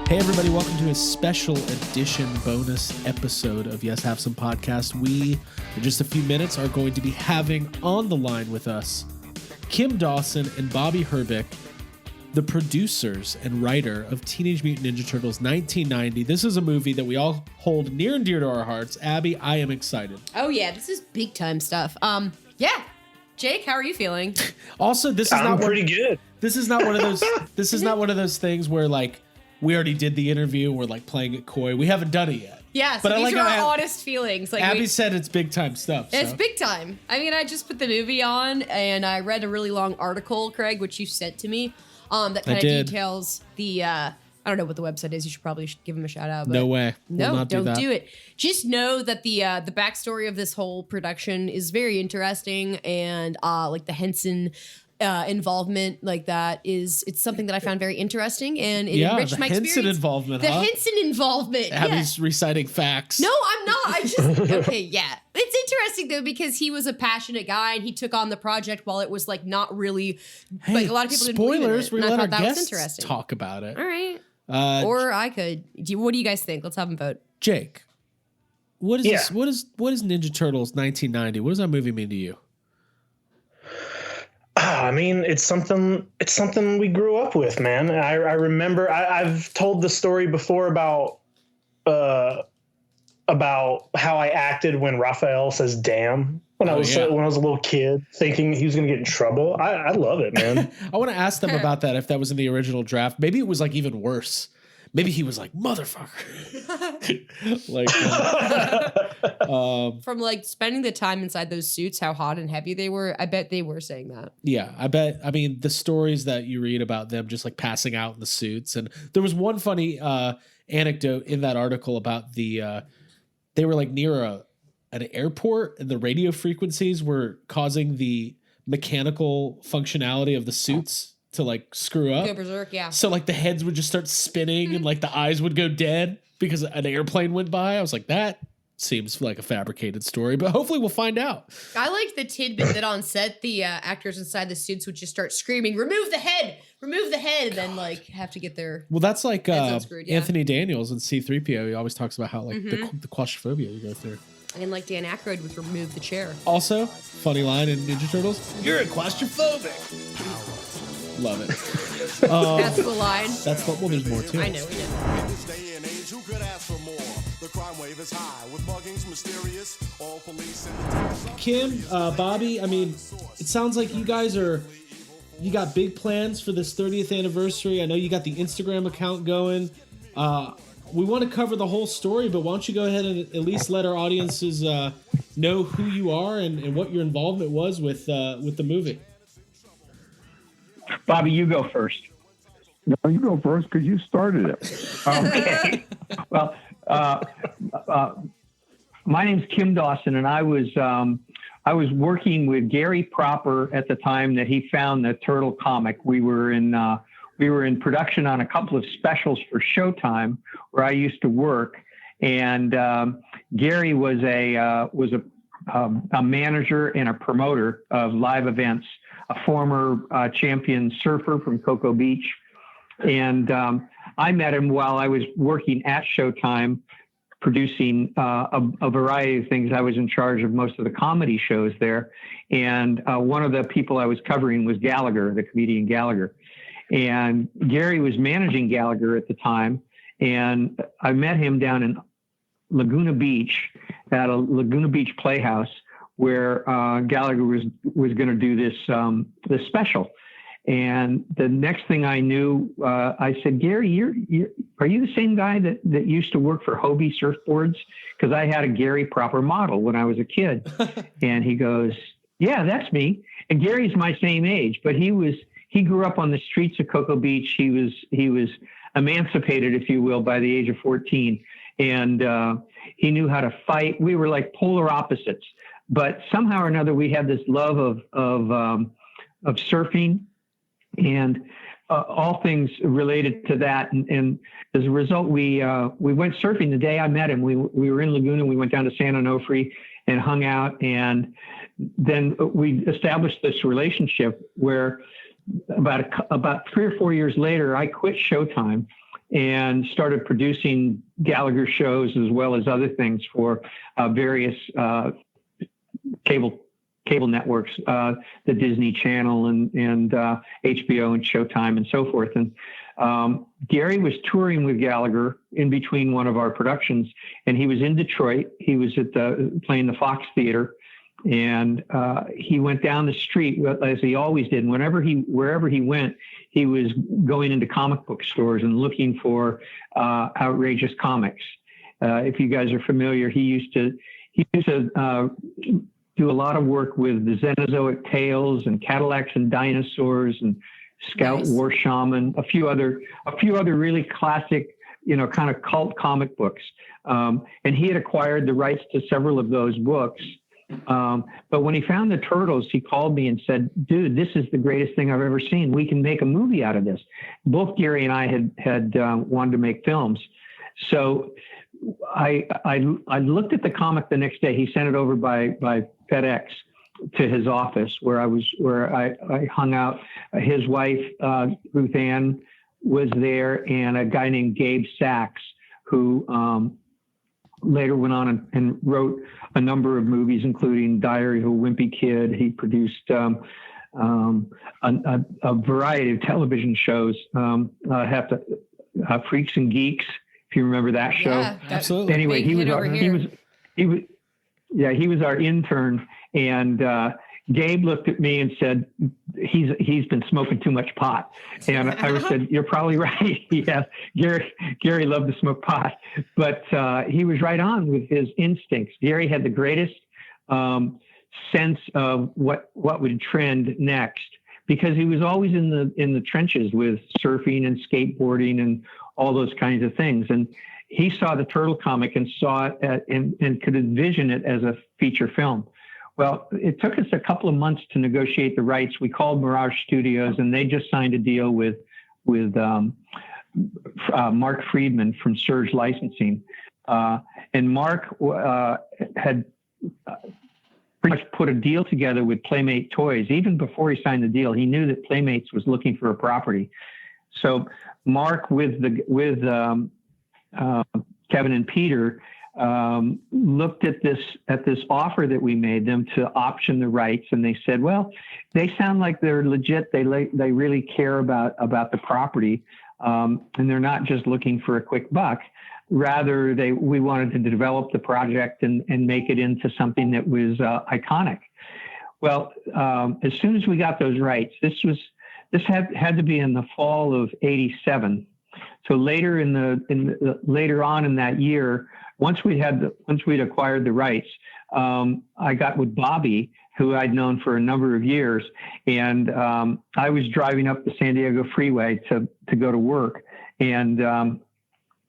Hey everybody, welcome to a special edition bonus episode of Yes Have Some Podcast. We, in just a few minutes, are going to be having on the line with us Kim Dawson and Bobby Herbeck, the producers and writer of Teenage Mutant Ninja Turtles 1990. This is a movie that we all hold near and dear to our hearts. Abby, I am excited. Oh yeah, this is big time stuff. Yeah. Jake, how are you feeling? Also, this is I'm pretty good. This is not one of those this is not one of those things where like we already did the interview and we're like playing it coy. We haven't done it yet. Yeah, so these are our honest feelings. Like Abby said it's big time stuff. It's big time. I mean, I just put the movie on and I read a really long article, Craig, which you sent to me, that kind of details the I don't know what the website is. You should probably give them a shout out. But no way. No, don't do it. Just know that the backstory of this whole production is very interesting, and like the Henson involvement, like that it's something that I found very interesting, and it enriched my experience. The Henson involvement. Abby's reciting facts. No, I'm not. I just okay, yeah. It's interesting though because he was a passionate guy and he took on the project while it was like not really like a lot of people didn't believe in it. We and let I our thought that was guests interesting. talk about it. All right. Or I could. What do you guys think? Let's have them vote. Jake, what is this? What is Ninja Turtles 1990? What does that movie mean to you? I mean, it's something we grew up with, man. I remember I've told the story before about how I acted when Raphael says "damn" when I was a little kid, thinking he was going to get in trouble. I love it, man. I want to ask them about that, if that was in the original draft. Maybe it was like even worse. Maybe he was like, motherfucker. Like from like spending the time inside those suits, how hot and heavy they were. I bet they were saying that. Yeah, I bet. I mean, the stories that you read about them just like passing out in the suits. And there was one funny anecdote in that article about they were like near an airport, and the radio frequencies were causing the mechanical functionality of the suits to like screw up. Go berserk, yeah. So like the heads would just start spinning and like the eyes would go dead because an airplane went by. I was like, that seems like a fabricated story, but hopefully we'll find out. I liked the tidbit that on set, the actors inside the suits would just start screaming, remove the head, and then like have to get their Well, that's like unscrewed, Anthony Daniels in C-3PO. He always talks about how like the claustrophobia you go through. And like Dan Aykroyd would remove the chair. Also, funny line in Ninja Turtles, you're claustrophobic. Love it. That's the line. That's what. Well, there's more too. I know. We know. In this day and age, who could ask for more? The crime wave is high with muggings mysterious. All police in Kim, Bobby. I mean, it sounds like you guys you got big plans for this 30th anniversary. I know you got the Instagram account going. We want to cover the whole story, but why don't you go ahead and at least let our audiences know who you are and what your involvement was with the movie. Bobby, you go first. No, you go first because you started it. Okay. Well, my name's Kim Dawson, and I was working with Gary Proper at the time that he found the Turtle comic. We were in production on a couple of specials for Showtime, where I used to work, and Gary was a manager and a promoter of live events. A former champion surfer from Cocoa Beach. And I met him while I was working at Showtime, producing a variety of things. I was in charge of most of the comedy shows there. And one of the people I was covering was Gallagher, the comedian Gallagher. And Gary was managing Gallagher at the time. And I met him down in Laguna Beach at a Laguna Beach Playhouse, where Gallagher was going to do this special. And the next thing I knew, I said, Gary, are you the same guy that used to work for Hobie Surfboards? Because I had a Gary Proper model when I was a kid. And he goes, yeah, that's me. And Gary's my same age, but he grew up on the streets of Cocoa Beach. He was emancipated, if you will, by the age of 14. And he knew how to fight. We were like polar opposites. But somehow or another, we had this love of surfing and all things related to that. And as a result, we went surfing the day I met him. We were in Laguna. We went down to San Onofre and hung out. And then we established this relationship where about 3 or 4 years later, I quit Showtime and started producing Gallagher shows as well as other things for various cable networks, the Disney Channel and HBO and Showtime and so forth. And Gary was touring with Gallagher in between one of our productions, and he was in Detroit. He was playing the Fox Theater, and he went down the street as he always did. Wherever he went, he was going into comic book stores and looking for outrageous comics. If you guys are familiar, he used to do a lot of work with the Xenozoic Tales and Cadillacs and Dinosaurs and Scout War Shaman, a few other really classic, kind of cult comic books. And he had acquired the rights to several of those books. But when he found the Turtles, he called me and said, "Dude, this is the greatest thing I've ever seen. We can make a movie out of this." Both Gary and I had wanted to make films. So I looked at the comic the next day. He sent it over by FedEx to his office where I hung out. His wife, Ruth Ann, was there, and a guy named Gabe Sachs, who later went on and wrote a number of movies, including Diary of a Wimpy Kid. He produced a variety of television shows. Freaks and Geeks, if you remember that show. Yeah, absolutely. Anyway, he was our intern, and Gabe looked at me and said, he's been smoking too much pot. And I said, "You're probably right." Yeah, Gary loved to smoke pot, but he was right on with his instincts. Gary had the greatest sense of what would trend next, because he was always in the trenches with surfing and skateboarding and all those kinds of things. And he saw the Turtle comic and saw it and could envision it as a feature film. Well, it took us a couple of months to negotiate the rights. We called Mirage Studios, and they just signed a deal with Mark Friedman from Surge Licensing. And Mark had pretty much put a deal together with Playmate Toys. Even before he signed the deal, he knew that Playmates was looking for a property. So Mark, with Kevin and Peter, looked at this offer that we made them to option the rights, and they said, "Well, they sound like they're legit. They really care about the property, and they're not just looking for a quick buck. Rather, we wanted to develop the project and make it into something that was iconic." Well, as soon as we got those rights, this had to be in the fall of '87. So later later on in that year, once we'd acquired the rights, I got with Bobby, who I'd known for a number of years, and I was driving up the San Diego freeway to go to work, and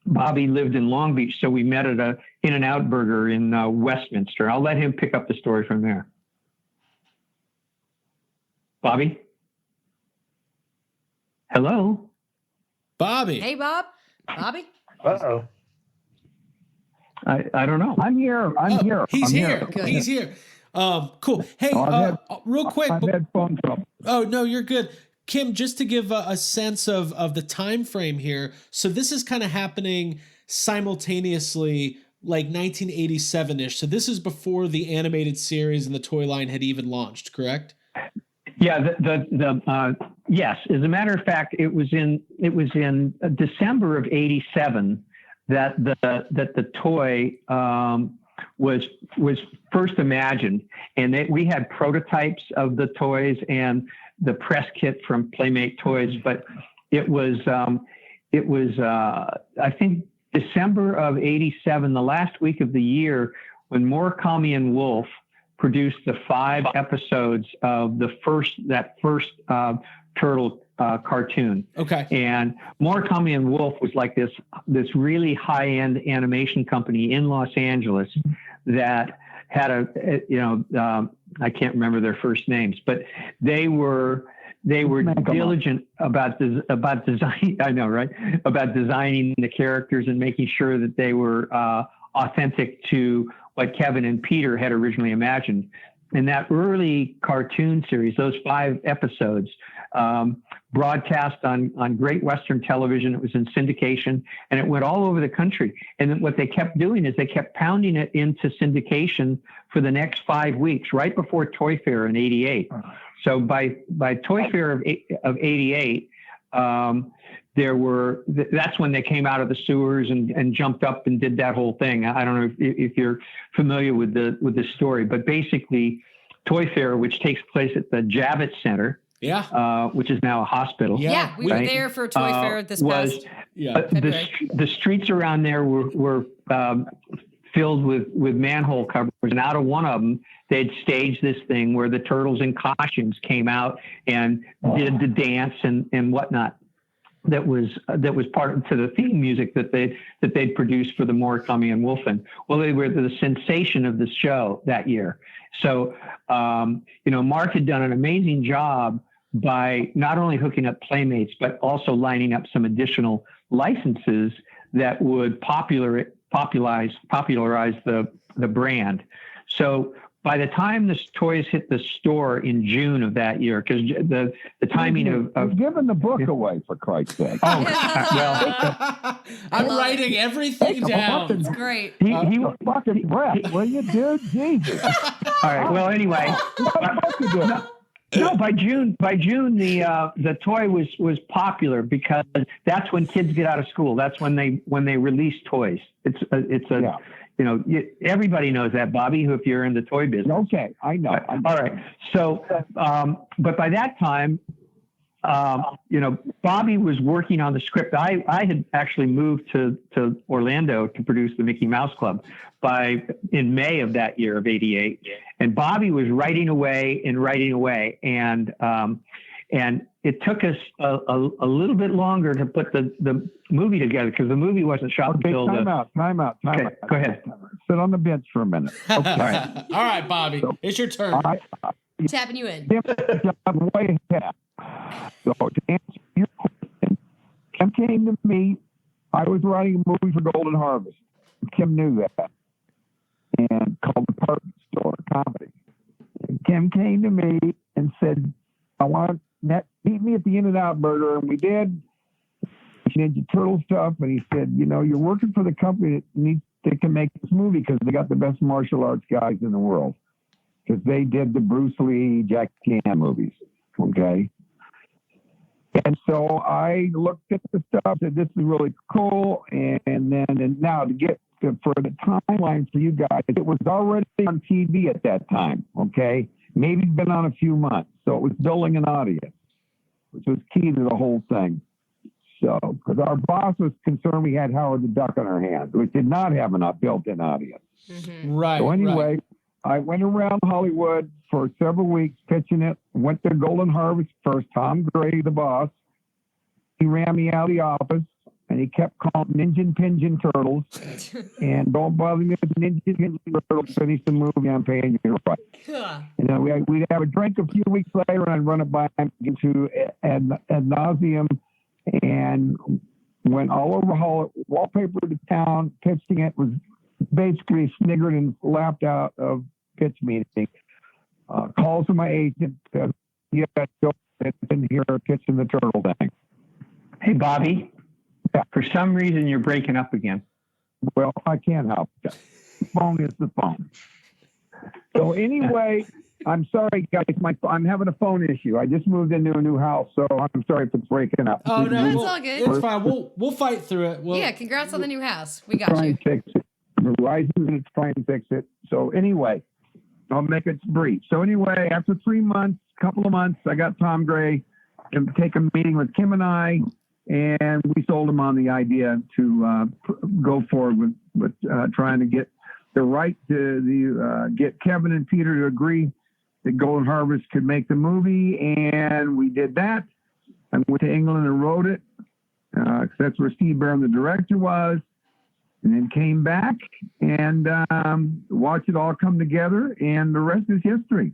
Bobby lived in Long Beach, so we met at a In-N-Out Burger in Westminster. I'll let him pick up the story from there. Bobby? Hello? Bobby. Hey, Bobby. Uh-oh. I don't know. I'm here. He's here. Good. He's here. Cool. Hey, real quick. I've had phone trouble. Oh, no, you're good. Kim, just to give a sense of the time frame here. So this is kind of happening simultaneously, like 1987-ish. So this is before the animated series and the toy line had even launched, correct? Yeah, yes. As a matter of fact, it was in December of '87 that the toy was first imagined, and we had prototypes of the toys and the press kit from Playmate Toys, but it was I think December of '87, the last week of the year, when Murakami and Wolf produced the 5 episodes of that first Turtle cartoon. Okay. And Murakami and Wolf was like this really high-end animation company in Los Angeles that had I can't remember their first names, but they were diligent about design. I know, right? About designing the characters and making sure that they were authentic to what Kevin and Peter had originally imagined. And that early cartoon series, those 5 episodes, broadcast on Great Western Television. It was in syndication, and it went all over the country. And then what they kept doing is they kept pounding it into syndication for the next 5 weeks, right before Toy Fair in '88. So by Toy Fair of '88, that's when they came out of the sewers and jumped up and did that whole thing. I don't know if you're familiar with the story, but basically Toy Fair, which takes place at the Javits Center, which is now a hospital. Yeah, we were there for Toy Fair this past February. The streets around there were filled with manhole covers, and out of one of them, they'd staged this thing where the turtles in costumes came out and did the dance and whatnot. That was part of the theme music that they'd produced for the Murakami and Wolfen. Well, they were the sensation of the show that year. So, Mark had done an amazing job by not only hooking up Playmates, but also lining up some additional licenses that would popularize the brand. So by the time the toys hit the store in June of that year, because the timing of giving the book away, for Christ's sake. Oh, well, I'm writing everything down. It's great. he fucking breath, will you, dude? Jesus. All right. Well, anyway. No, by June, the toy was popular because that's when kids get out of school. That's when they release toys. Everybody knows that, Bobby, if you're in the toy business. Okay, I know. All right. So, but by that time, Bobby was working on the script. I had actually moved to Orlando to produce the Mickey Mouse Club in May of that year of '88, and Bobby was writing away, and it took us a little bit longer to put the movie together because the movie wasn't shot until Time out. Okay, go ahead. Sit on the bench for a minute. Okay. All right, Bobby, it's your turn. Tapping you in. I'm way ahead. So to answer your question, Kim came to me. I was writing a movie for Golden Harvest. Kim knew that, and called Department Store Comedy. And Kim came to me and said, "I want to meet me at the In-N-Out Burger," and we did. Ninja Turtle stuff, and he said, "You're working for the company that can make this movie because they got the best martial arts guys in the world because they did the Bruce Lee, Jackie Chan movies." Okay. And so I looked at the stuff, said, "This is really cool." And now to get for the timeline for you guys, it was already on TV at that time. Okay. Maybe it's been on a few months. So it was building an audience, which was key to the whole thing. So, because our boss was concerned we had Howard the Duck on our hands, which did not have a built-in audience. Mm-hmm. Right. So anyway, right. I went around Hollywood for several weeks pitching it. Went to Golden Harvest first. Tom Gray, the boss, he ran me out of the office, and he kept calling Ninja Pinjin Turtles. And don't bother me with the Ninja Pinjin Turtles. Finish the movie. I'm paying you right. And then we'd have a drink a few weeks later, and I'd run it by him to ad nauseum. And went all over Hollywood, wallpaper to town, pitching it, was basically sniggered and laughed out of pitch meeting. Calls to my agent, go in here pitching the turtle thing. Hey, Bobby, for some reason you're breaking up again. Well, I can't help it. The phone is the phone. So anyway, I'm sorry, guys. I'm having a phone issue. I just moved into a new house, so I'm sorry if it's breaking up. Oh no, it's all good. It's fine. We'll fight through it. Congrats on the new house. We got try you. and fix it. Verizon's going to try and fix it. So anyway, I'll make it brief. So anyway, after 3 months, couple of months, I got Tom Gray to take a meeting with Kim and I, and we sold him on the idea to go forward with trying to get the right to get Kevin and Peter to agree that Golden Harvest could make the movie, and we did that. I went to England and wrote it, because that's where Steve Barron, the director, was, and then came back and watched it all come together, and the rest is history.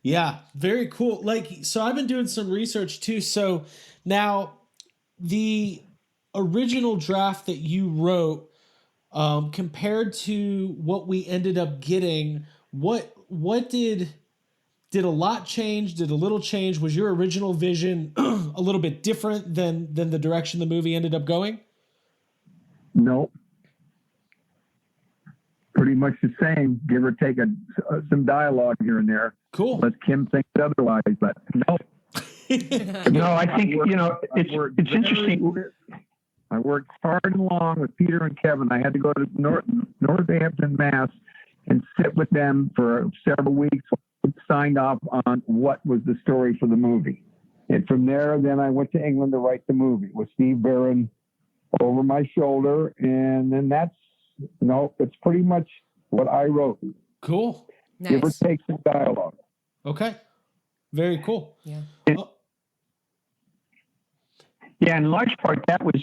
Yeah, very cool. So I've been doing some research too. So now the original draft that you wrote, compared to what we ended up getting, what did Did a lot change? Did a little change? Was your original vision a little bit different than the direction the movie ended up going? Nope. Pretty much the same, give or take some dialogue here and there. Cool. Unless Kim thinks otherwise, but no. No, I think, it's interesting. I worked hard and long with Peter and Kevin. I had to go to Northampton, Mass, and sit with them for several weeks. Signed off on what was the story for the movie. And from there, then I went to England to write the movie with Steve Barron over my shoulder. And then it's pretty much what I wrote. Cool. Nice. Give or take some dialogue. Okay. Very cool. Yeah. Yeah, in large part, that was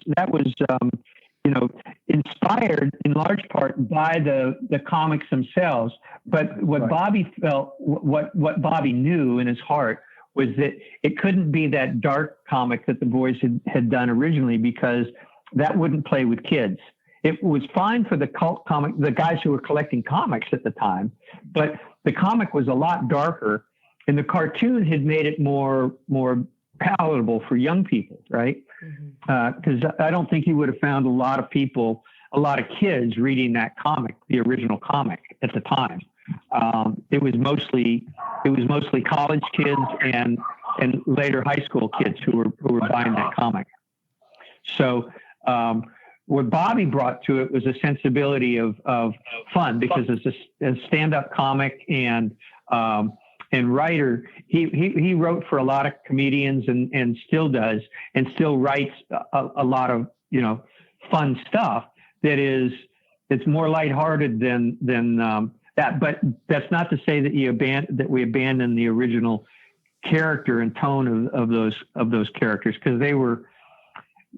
inspired in large part by the comics themselves. But what Right. Bobby felt, what Bobby knew in his heart was that it couldn't be that dark comic that the boys had done originally, because that wouldn't play with kids. It was fine for the cult comic, the guys who were collecting comics at the time, but the comic was a lot darker, and the cartoon had made it more palatable for young people, right? Because I don't think you would have found a lot of kids reading that comic, the original comic at the time. It was mostly college kids and later high school kids who were buying that comic. So what Bobby brought to it was a sensibility of fun, because as a stand-up comic and writer, he wrote for a lot of comedians and still does, and still writes a lot of fun stuff it's more lighthearted than that. But that's not to say that we abandoned the original character and tone of those characters, because they were.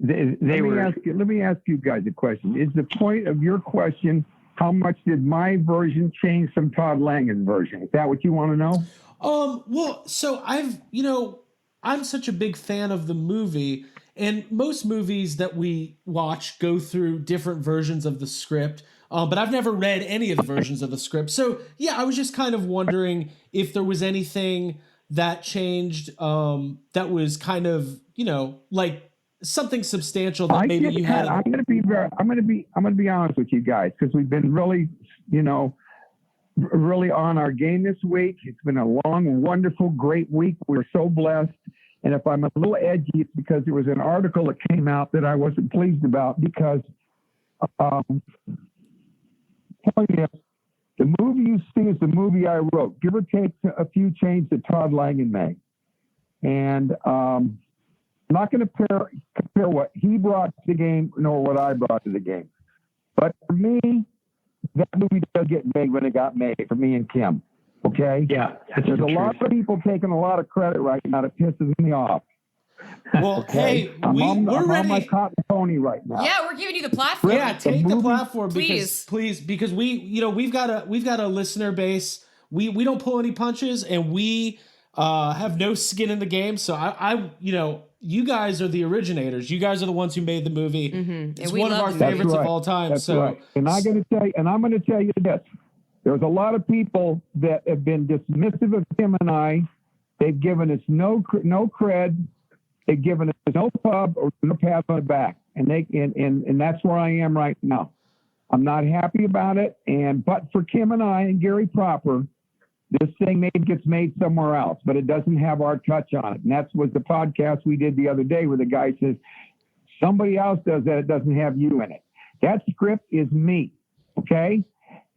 Let me ask you guys a question. Is the point of your question, how much did my version change from Todd Langen's version? Is that what you want to know? Well, so I'm such a big fan of the movie, and most movies that we watch go through different versions of the script. But I've never read any of the versions of the script. So yeah, I was just kind of wondering if there was anything that changed, that was kind of, like something substantial that maybe you had. I'm going to be honest with you guys, because we've been really, really on our game this week. It's been a long, wonderful, great week. We're so blessed. And if I'm a little edgy, it's because there was an article that came out that I wasn't pleased about, because the movie you see is the movie I wrote, give or take a few changes that Todd Langen made. And I'm not going to compare what he brought to the game nor what I brought to the game. But for me, that movie does get made when it got made, for me and Kim. Okay? Yeah. There's a lot of people taking a lot of credit right now that pisses me off. Well, okay? hey, I'm we're ready. on my cotton pony right now. Yeah, we're giving you the platform. Yeah, take the platform, Please. because we've got a listener base. We don't pull any punches, and we have no skin in the game. So I you guys are the originators. You guys are the ones who made the movie. Mm-hmm. It's one of our favorites of all time. That's so right. And I'm going to tell you this. There's a lot of people that have been dismissive of Kim and I. They've given us no cred. They've given us no pub or no pat on the back. And that's where I am right now. I'm not happy about it. But for Kim and I and Gary Proper, this thing maybe gets made somewhere else, but it doesn't have our touch on it. And that was the podcast we did the other day where the guy says, somebody else does that, it doesn't have you in it. That script is me, okay?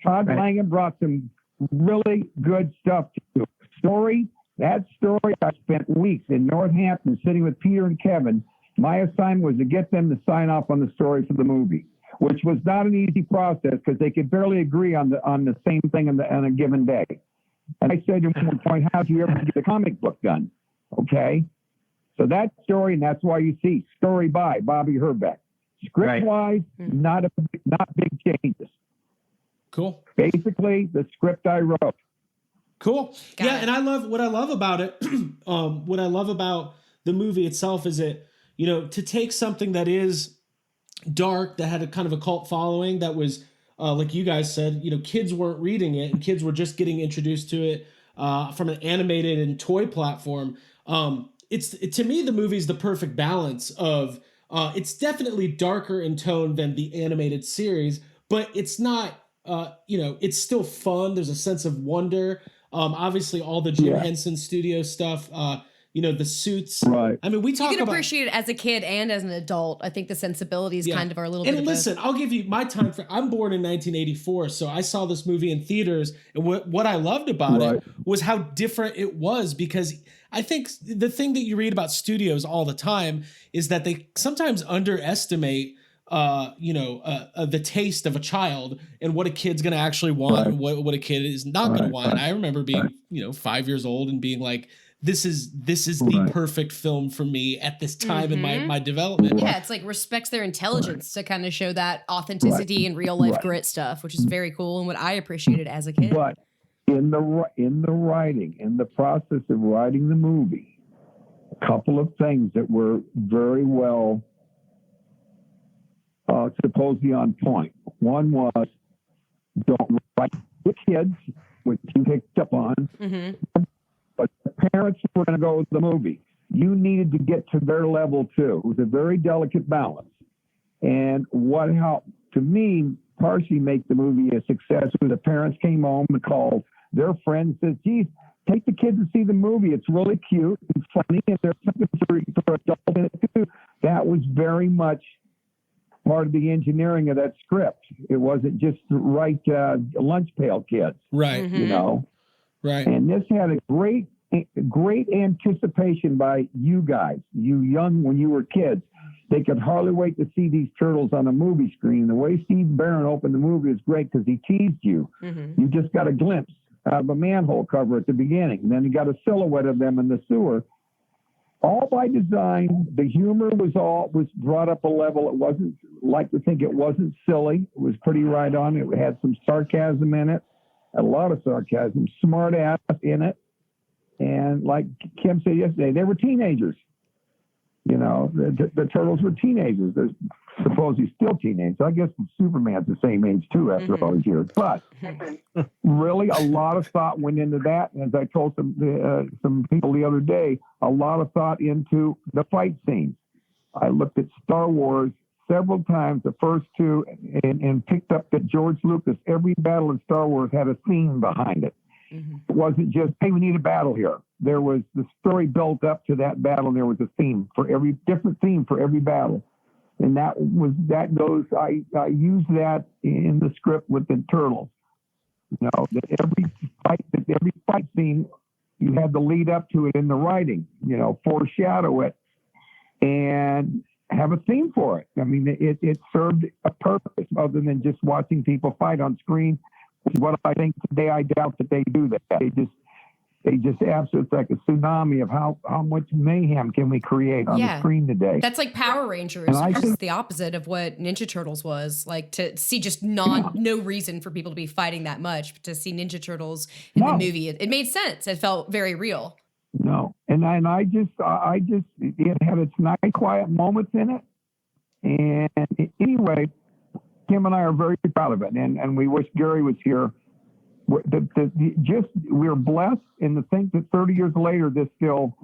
Todd Langen brought some really good stuff to it. That story, I spent weeks in Northampton sitting with Peter and Kevin. My assignment was to get them to sign off on the story for the movie, which was not an easy process because they could barely agree on the same thing on a given day. And I said to him at one point, how did you ever get a comic book done? Okay. So that story, and that's why you see story by Bobby Herbeck. Script-wise, not big changes. Cool. Basically, the script I wrote. Cool. And what I love about it, what I love about the movie itself is it, to take something that is dark, that had a kind of a cult following, that was, like you guys said, kids weren't reading it and kids were just getting introduced to it. from an animated and toy platform. To me, the movie's the perfect balance of it's definitely darker in tone than the animated series, but it's not, it's still fun. There's a sense of wonder. Obviously, all the Jim Henson Studio stuff, the suits. Right. I mean, we talk you can about appreciate it as a kid and as an adult. I think the sensibilities kind of are a little bit. And listen, I'll give you my time for. I'm born in 1984, so I saw this movie in theaters, and what I loved about it was how different it was, because I think the thing that you read about studios all the time is that they sometimes underestimate the taste of a child and what a kid's going to actually want and what a kid is not going to want. I remember being 5 years old and being like, this is the perfect film for me at this time in my development. Yeah, it's like respects their intelligence to kind of show that authenticity and real life grit stuff, which is very cool and what I appreciated as a kid. But in the writing, in the process of writing the movie, a couple of things that were very well supposedly on point. One was, don't write the kids, which you picked up on, but the parents were going to go with the movie. You needed to get to their level too. It was a very delicate balance. And what helped to me partially make the movie a success was the parents came home and called their friends, said, geez, take the kids to see the movie. It's really cute and funny, and there's something for adults in it too. That was very much part of the engineering of that script. It wasn't just the right lunch pail kids. Right. Right. And this had a great anticipation by you guys, you young, when you were kids. They could hardly wait to see these turtles on a movie screen. The way Steve Barron opened the movie was great because he teased you. You just got a glimpse out of a manhole cover at the beginning. And then you got a silhouette of them in the sewer. All by design. The humor was brought up a level. It wasn't, like to think it wasn't silly. It was pretty right on. It had some sarcasm in it, a lot of sarcasm, smart ass in it. And like Kim said yesterday, they were teenagers. The turtles were teenagers. They're supposedly still teenagers. I guess Superman's the same age too after all these years. But really, a lot of thought went into that. And as I told some people the other day, a lot of thought into the fight scenes. I looked at Star Wars several times, the first two, and picked up that George Lucas, every battle in Star Wars had a theme behind it. It wasn't just, hey, we need a battle here. There was the story built up to that battle, and there was a theme for every different theme for every battle. And I used that in the script with the Turtles. That every fight scene, you had to lead up to it in the writing, foreshadow it and have a theme for it. I mean, it served a purpose other than just watching people fight on screen. Which is what I think today. I doubt that they do that. They just absolutely, it's like a tsunami of how much mayhem can we create on the screen today. That's like Power Rangers, which is the opposite of what Ninja Turtles was. Like to see just no reason for people to be fighting that much, but to see Ninja Turtles in the movie, it made sense. It felt very real. No, and I just it had its nice quiet moments in it. And anyway, Kim and I are very proud of it, and we wish Gary was here. We're blessed, and to think that 30 years later, this still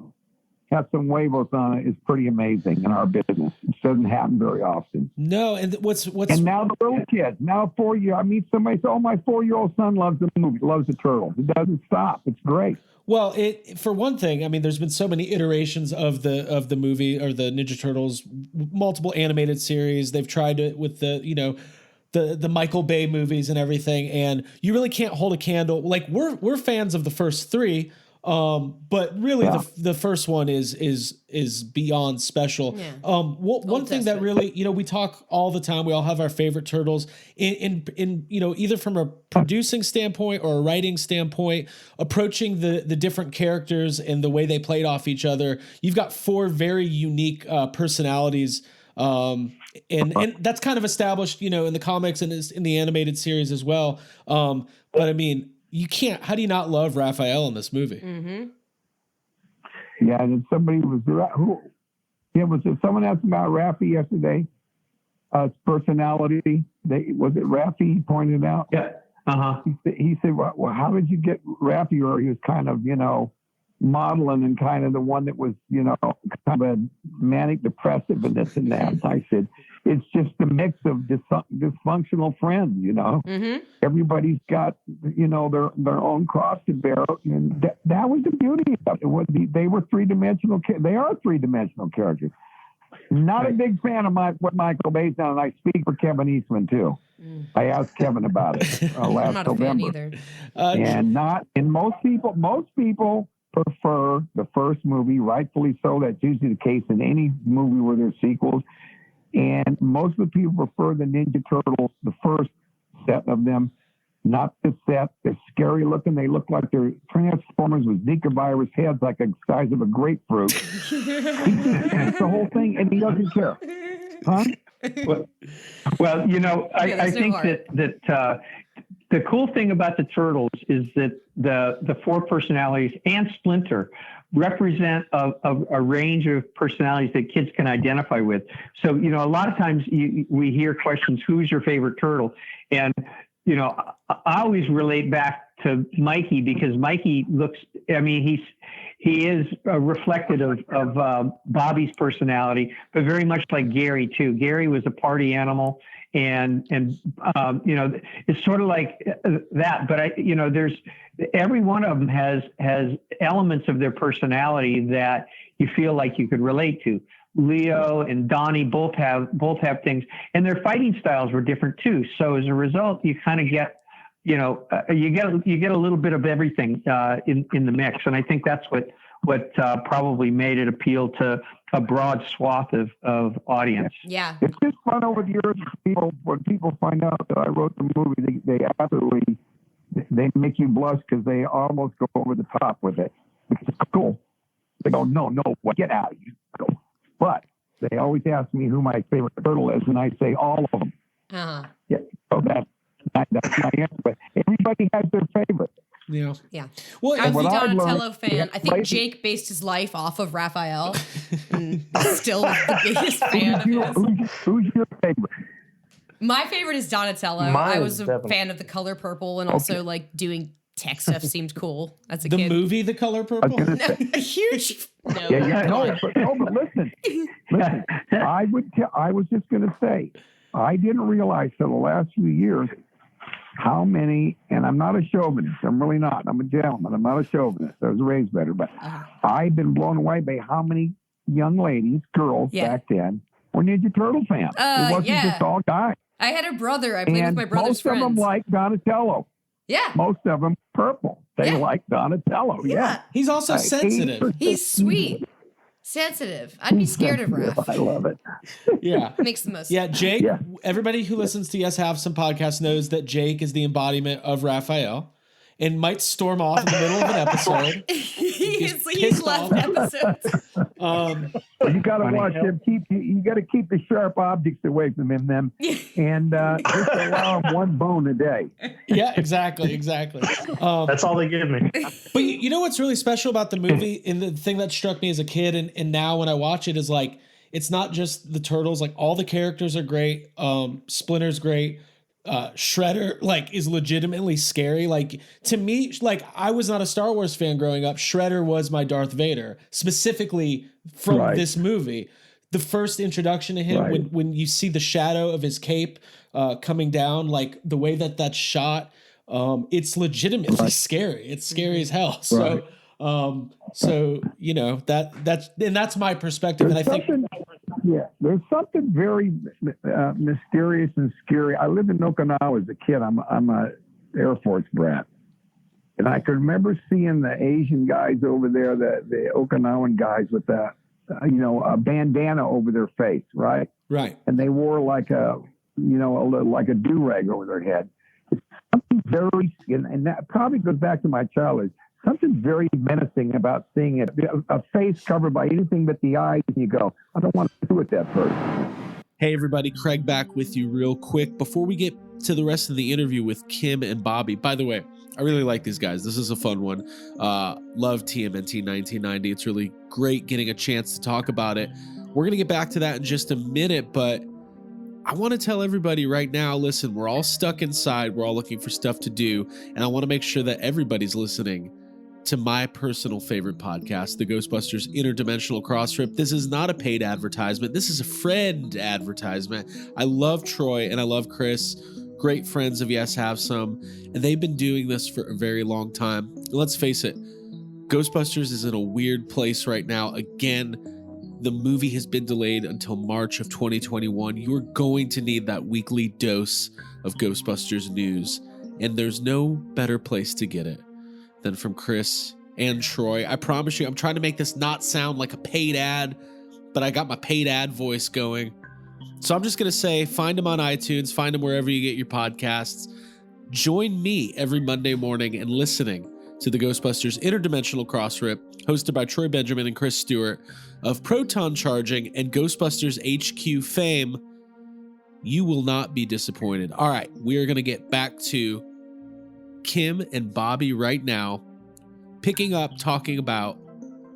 has some huevos on it is pretty amazing in our business. It doesn't happen very often. No, and what's and now the little kids, now 4 years. I meet somebody say, "Oh, my 4-year-old son loves the movie, loves the Turtles." It doesn't stop. It's great. Well, for one thing, I mean, there's been so many iterations of the movie or the Ninja Turtles, multiple animated series. They've tried it with the Michael Bay movies and everything, and you really can't hold a candle. Like we're fans of the first three, but really the first one is beyond special. Yeah. One thing that really, we talk all the time. We all have our favorite turtles in either from a producing standpoint or a writing standpoint, approaching the different characters and the way they played off each other. You've got 4 very unique personalities. And that's kind of established, in the comics and in the animated series as well. But I mean, how do you not love Raphael in this movie? Mm-hmm. Yeah. And somebody someone asked about Rafi yesterday, personality. Was it Rafi pointed out? Yeah. He said, well, how did you get Rappy? Or he was kind of, modeling and kind of the one that was, kind of a manic depressive and this and that. And I said, it's just a mix of dysfunctional friends, Mm-hmm. Everybody's got, their own cross to bear. And that was the beauty of it. They were three-dimensional. They are three-dimensional characters. Not a big fan of what Michael Bay's done, and I speak for Kevin Eastman too. I asked Kevin about it last I'm not November. a fan either. And most people prefer the first movie, rightfully so. That's usually the case in any movie where there's sequels. And most of the people prefer the Ninja Turtles, the first set of them, not the set. They're scary looking. They look like they're Transformers with Zika virus heads like the size of a grapefruit. That's the whole thing, and he doesn't care. Huh? Well, I think that the cool thing about the Turtles is that the four personalities and Splinter represent a range of personalities that kids can identify with. So, a lot of times we hear questions, who's your favorite turtle? And, I always relate back to Mikey because Mikey he is reflective of Bobby's personality, but very much like Gary too. Gary was a party animal, and it's sort of like that. But there's every one of them has elements of their personality that you feel like you could relate to. Leo and Donnie both have things, and their fighting styles were different too. So as a result, you kind of get, you get a little bit of everything in the mix, and I think that's what probably made it appeal to a broad swath of audience. Yeah, it's just fun over the years. When people find out that I wrote the movie, they absolutely make you blush because they almost go over the top with it. It's cool. They go, no, get out of you. But they always ask me who my favorite turtle is, and I say all of them. Uh-huh. Yeah, so that's my answer. But everybody has their favorite. Yeah. Yeah. Well, I'm a Donatello fan. I think Jake based his life off of Raphael. And still the biggest fan of his. Who's your favorite? My favorite is Donatello. Mine I was is a definitely- fan of The Color Purple, and also like doing tech stuff seemed cool as a the kid. movie The Color Purple? A huge. No. But listen. I was just going to say, I didn't realize till the last few years how many, and I'm not a chauvinist. I'm really not. I'm a gentleman. I'm not a chauvinist. I was raised better, but I've been blown away by how many young ladies, girls back then, were Ninja Turtle fans. It wasn't just all guys. I had a brother. I played with my brother's friends. Most of them like Donatello. Yeah. Most of them purple. They like Donatello. Yeah. He's also sensitive. He's sweet. Sensitive. I'd be scared of Raph. I love it. Yeah. Makes the most. Yeah, Jake, everybody who listens to Yes Have Some podcast knows that Jake is the embodiment of Raphael and might storm off in the middle of an episode. he's left episodes. You got to watch him. You got to keep the sharp objects away from him, and just allow him one bone a day. Yeah, exactly. That's all they give me. But you know what's really special about the movie, and the thing that struck me as a kid, and now when I watch it, is like it's not just the turtles. Like all the characters are great. Splinter's great. Shredder is legitimately scary. Like to me, I was not a Star Wars fan growing up. Shredder was my Darth Vader, specifically from this movie. The first introduction to him, when you see the shadow of his cape coming down, like the way that's shot, it's legitimately scary. It's scary as hell. So, that's my perspective, and I think. Yeah, there's something very mysterious and scary. I lived in Okinawa as a kid. I'm a Air Force brat, and I could remember seeing the Asian guys over there, the Okinawan guys with a bandana over their face, right? Right. And they wore like a do-rag over their head. It's something very, and that probably goes back to my childhood. Something very menacing about seeing it. A face covered by anything but the eyes, and you go, I don't want to do it that person. Hey, everybody. Craig back with you real quick. Before we get to the rest of the interview with Kim and Bobby, by the way, I really like these guys. This is a fun one. Love TMNT 1990. It's really great getting a chance to talk about it. We're going to get back to that in just a minute, but I want to tell everybody right now, listen, we're all stuck inside. We're all looking for stuff to do. And I want to make sure that everybody's listening to my personal favorite podcast, the Ghostbusters Interdimensional Cross Trip. This is not a paid advertisement. This is a friend advertisement. I love Troy and I love Chris, great friends of Yes Have Some, and they've been doing this for a very long time. And let's face it, Ghostbusters is in a weird place right now. Again, the movie has been delayed until March of 2021. You're going to need that weekly dose of Ghostbusters news, and there's no better place to get it than from Chris and Troy. I promise you, I'm trying to make this not sound like a paid ad, but I got my paid ad voice going. So I'm just going to say, find them on iTunes, find them wherever you get your podcasts. Join me every Monday morning in listening to the Ghostbusters Interdimensional Cross Trip, hosted by Troy Benjamin and Chris Stewart of Proton Charging and Ghostbusters HQ fame. You will not be disappointed. All right, we are going to get back to Kim and Bobby right now, picking up talking about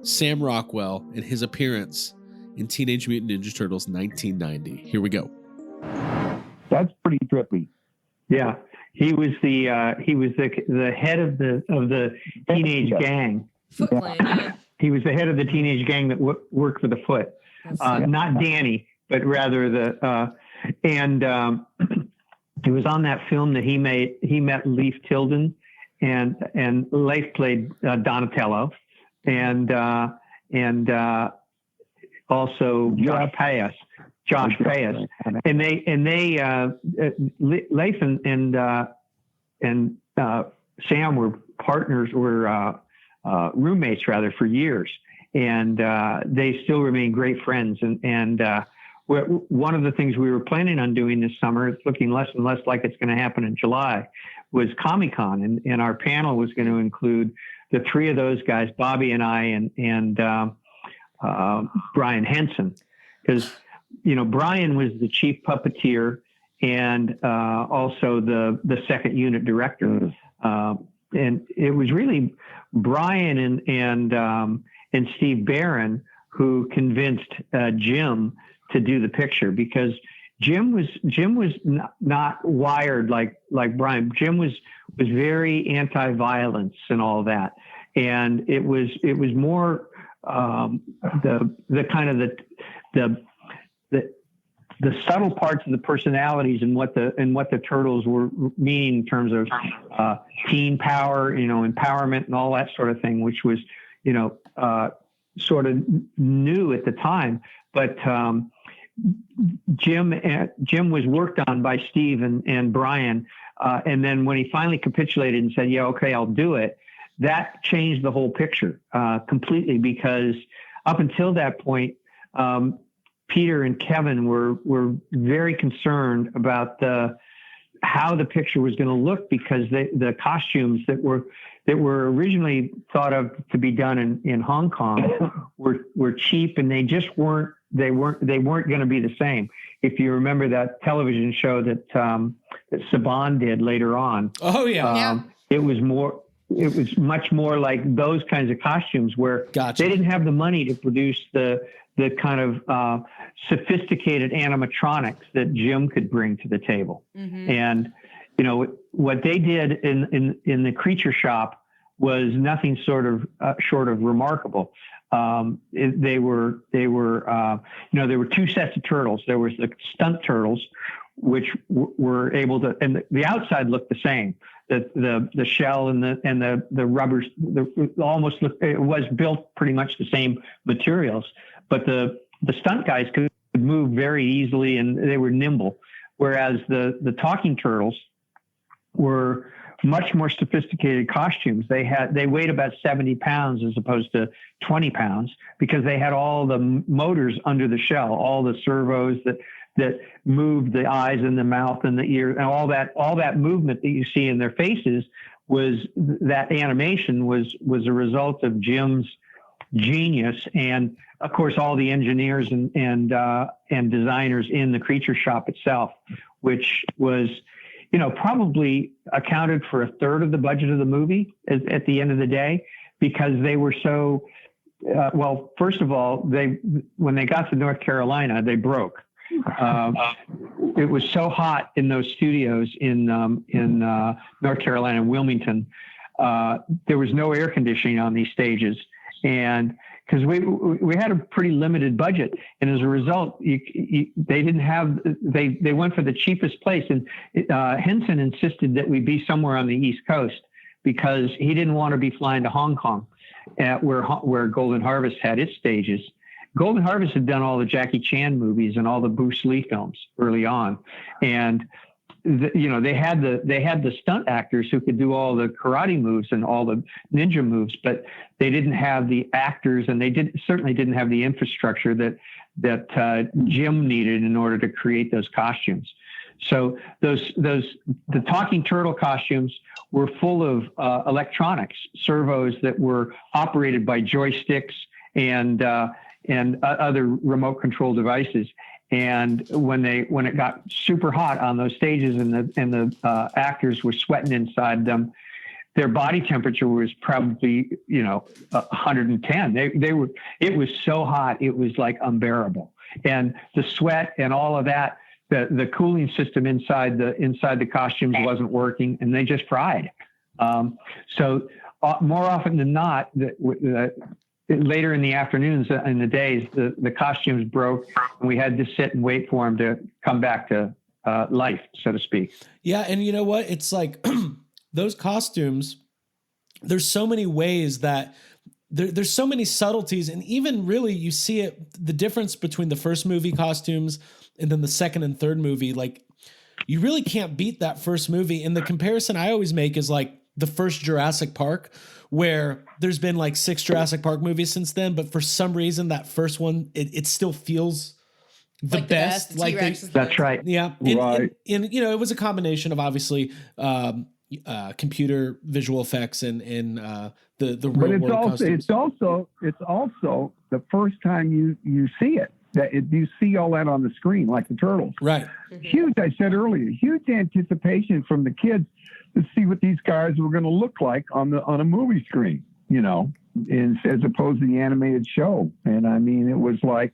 Sam Rockwell and his appearance in Teenage Mutant Ninja Turtles 1990. Here we go. That's pretty trippy. Yeah, he was the head of the teenage gang. Foot Clan. Yeah. He was the head of the teenage gang that worked for the Foot. Not Danny, but rather it was on that film that he made. He met Leif Tilden, and Leif played Donatello, and also Josh Payas, and Leif and Sam were partners, were roommates rather, for years, and they still remain great friends. And one of the things we were planning on doing this summer, it's looking less and less like it's going to happen in July, was Comic-Con, and our panel was going to include the three of those guys, Bobby and I, and Brian Henson, because Brian was the chief puppeteer and also the second unit director, and it was really Brian and Steve Barron who convinced Jim to do the picture, because Jim was not wired like Brian. Jim was very anti-violence and all that, and it was more the kind of the subtle parts of the personalities and what the Turtles were meaning in terms of teen power, empowerment and all that sort of thing, which was sort of new at the time, but. Jim was worked on by Steve and Brian, and then when he finally capitulated and said, "Yeah, okay, I'll do it," that changed the whole picture completely, because up until that point, Peter and Kevin were very concerned about how the picture was going to look, because the costumes that were originally thought of to be done in Hong Kong were cheap, and they just weren't. They weren't going to be the same. If you remember that television show that Saban did later on. Oh yeah. It was much more like those kinds of costumes, where they didn't have the money to produce the kind of sophisticated animatronics that Jim could bring to the table. Mm-hmm. And what they did in the creature shop was nothing short of remarkable. There were two sets of turtles. There was the stunt turtles, which were able to, and the outside looked the same. The shell and the rubbers almost looked. It was built pretty much the same materials, but the stunt guys could move very easily and they were nimble. Whereas the talking turtles were much more sophisticated costumes. They weighed about 70 pounds as opposed to 20 pounds, because they had all the motors under the shell, all the servos that moved the eyes and the mouth and the ear, and all that movement that you see in their faces that animation was a result of Jim's genius, and of course all the engineers and designers in the creature shop itself, which was probably accounted for a third of the budget of the movie at the end of the day, because they were so, first of all, when they got to North Carolina, they broke. It was so hot in those studios in North Carolina, Wilmington. There was no air conditioning on these stages, and because we had a pretty limited budget, and as a result, they didn't have they went for the cheapest place, and Henson insisted that we be somewhere on the East Coast because he didn't want to be flying to Hong Kong, where Golden Harvest had its stages. Golden Harvest had done all the Jackie Chan movies and all the Bruce Lee films early on, and they had the stunt actors who could do all the karate moves and all the ninja moves, but they didn't have the actors, and they certainly didn't have the infrastructure that Jim needed in order to create those costumes. So the talking turtle costumes were full of electronics, servos that were operated by joysticks and other remote control devices. And when it got super hot on those stages and the actors were sweating inside them, their body temperature was probably 110. It was so hot it was like unbearable. And the sweat and all of that, the cooling system inside the costumes wasn't working, and they just fried. So more often than not, later in the afternoons and the days, the costumes broke, and we had to sit and wait for them to come back to life, so to speak. Yeah, and you know what? It's like those costumes, there's so many ways that there's so many subtleties, and even really you see it, the difference between the first movie costumes and then the second and third movie. Like, you really can't beat that first movie. And the comparison I always make is like the first Jurassic Park, where there's been like 6 Jurassic Park movies since then, but for some reason that first one, it still feels the best. Like that's right. Yeah. Right. And it was a combination of obviously computer visual effects and the real world costumes. It's also the first time you see it. You see all that on the screen, like the turtles. Right. Huge, I said earlier, huge anticipation from the kids to see what these guys were going to look like on a movie screen, as opposed to the animated show. And I mean, it was like,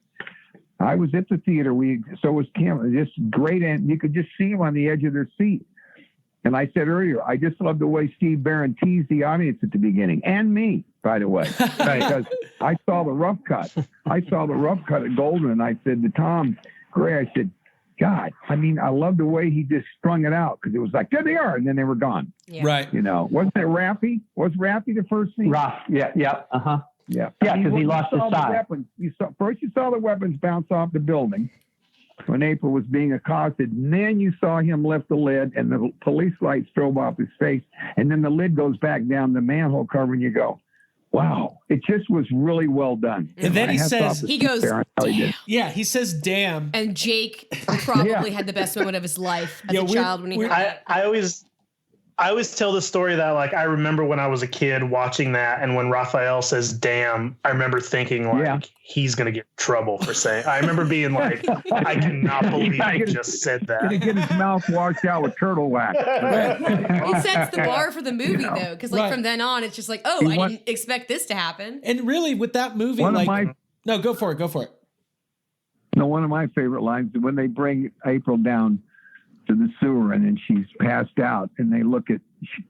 I was at the theater. So was Kim. Just great, and you could just see them on the edge of their seat. And I said earlier, I just love the way Steve Barron teased the audience at the beginning, and me, by the way, because I saw the rough cut. I saw the rough cut at Golden, and I said to Tom Gray, I said, God, I mean, I love the way he just strung it out, because it was like, there they are, and then they were gone. Yeah. Right. Wasn't it Raffy? Was Raffy the first scene? Raff, yeah, uh-huh. Yeah, because he lost his side. First you saw the weapons bounce off the building when April was being accosted, and then you saw him lift the lid, and the police lights drove off his face, and then the lid goes back down the manhole cover, and you go, wow, it just was really well done. And then he says, he goes, damn. Yeah, he says, damn. And Jake probably had the best moment of his life as a child when he heard that. I always tell the story that, like, I remember when I was a kid watching that, and when Raphael says damn, I remember thinking, like, he's going to get in trouble for saying. I remember being like, I cannot believe he just said that. Going to get his mouth washed out with turtle wax. It sets the bar for the movie, though, because, like, from then on, it's just like, I didn't expect this to happen. And really, with that movie, no, go for it. No, one of my favorite lines is when they bring April down to the sewer, and then she's passed out, and they look at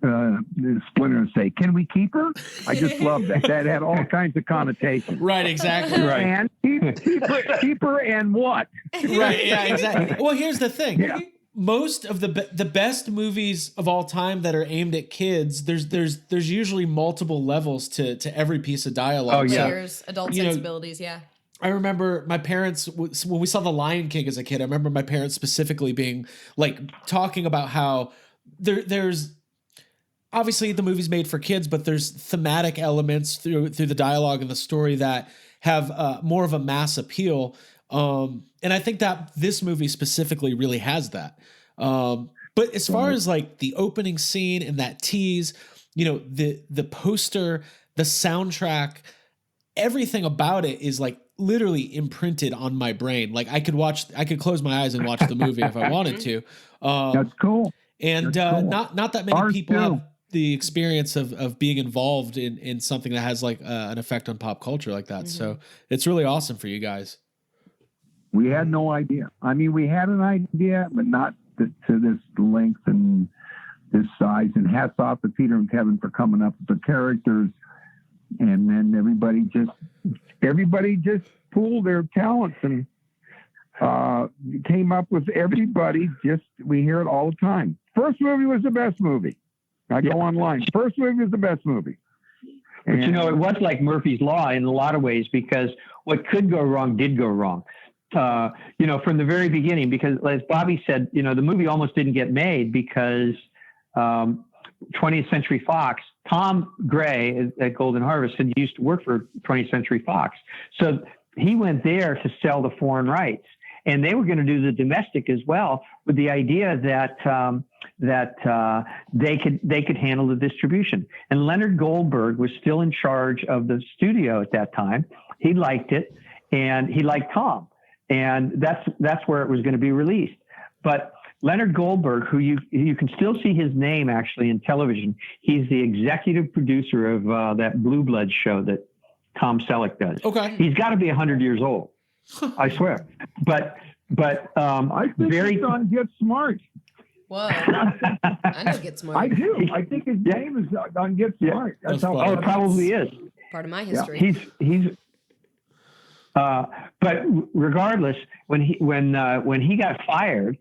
the Splinter and say, "Can we keep her?" I just love that. That had all kinds of connotations. Right, exactly. Right. And keep her, and what? Right. Yeah, exactly. Well, here's the thing. Yeah. Most of the best movies of all time that are aimed at kids, there's usually multiple levels to every piece of dialogue. Oh yeah, layers, adult sensibilities. Yeah. I remember my parents, when we saw The Lion King as a kid, I remember my parents specifically being like talking about how there's obviously the movie's made for kids, but there's thematic elements through the dialogue and the story that have more of a mass appeal. And I think that this movie specifically really has that. But as far as like the opening scene and that tease, the poster, the soundtrack, everything about it is like literally imprinted on my brain. Like I could close my eyes and watch the movie if I wanted to. That's cool. And That's cool. Not that many people have the experience of being involved in something that has like an effect on pop culture like that. Mm-hmm. So it's really awesome for you guys. We had no idea. I mean, we had an idea, but not to this length and this size. And hats off to Peter and Kevin for coming up with the characters. And then everybody just pooled their talents and came up with everybody. We hear it all the time. First movie was the best movie. I go online. First movie was the best movie. But it was like Murphy's Law in a lot of ways, because what could go wrong did go wrong. From the very beginning, because as Bobby said, the movie almost didn't get made because 20th Century Fox, Tom Gray at Golden Harvest had used to work for 20th Century Fox. So he went there to sell the foreign rights, and they were going to do the domestic as well, with the idea that they could handle the distribution. And Leonard Goldberg was still in charge of the studio at that time. He liked it, and he liked Tom, and that's where it was going to be released. But Leonard Goldberg, who you can still see his name actually in television, he's the executive producer of that Blue Bloods show that Tom Selleck does. Okay, he's got to be 100 years old, I swear. But I think he's on Get Smart. Whoa, I know Get Smart. I do. I think his name is on Get Smart. Yeah. That's how. Oh, it probably is. Part of my history. Yeah. He's. But regardless, when he got fired,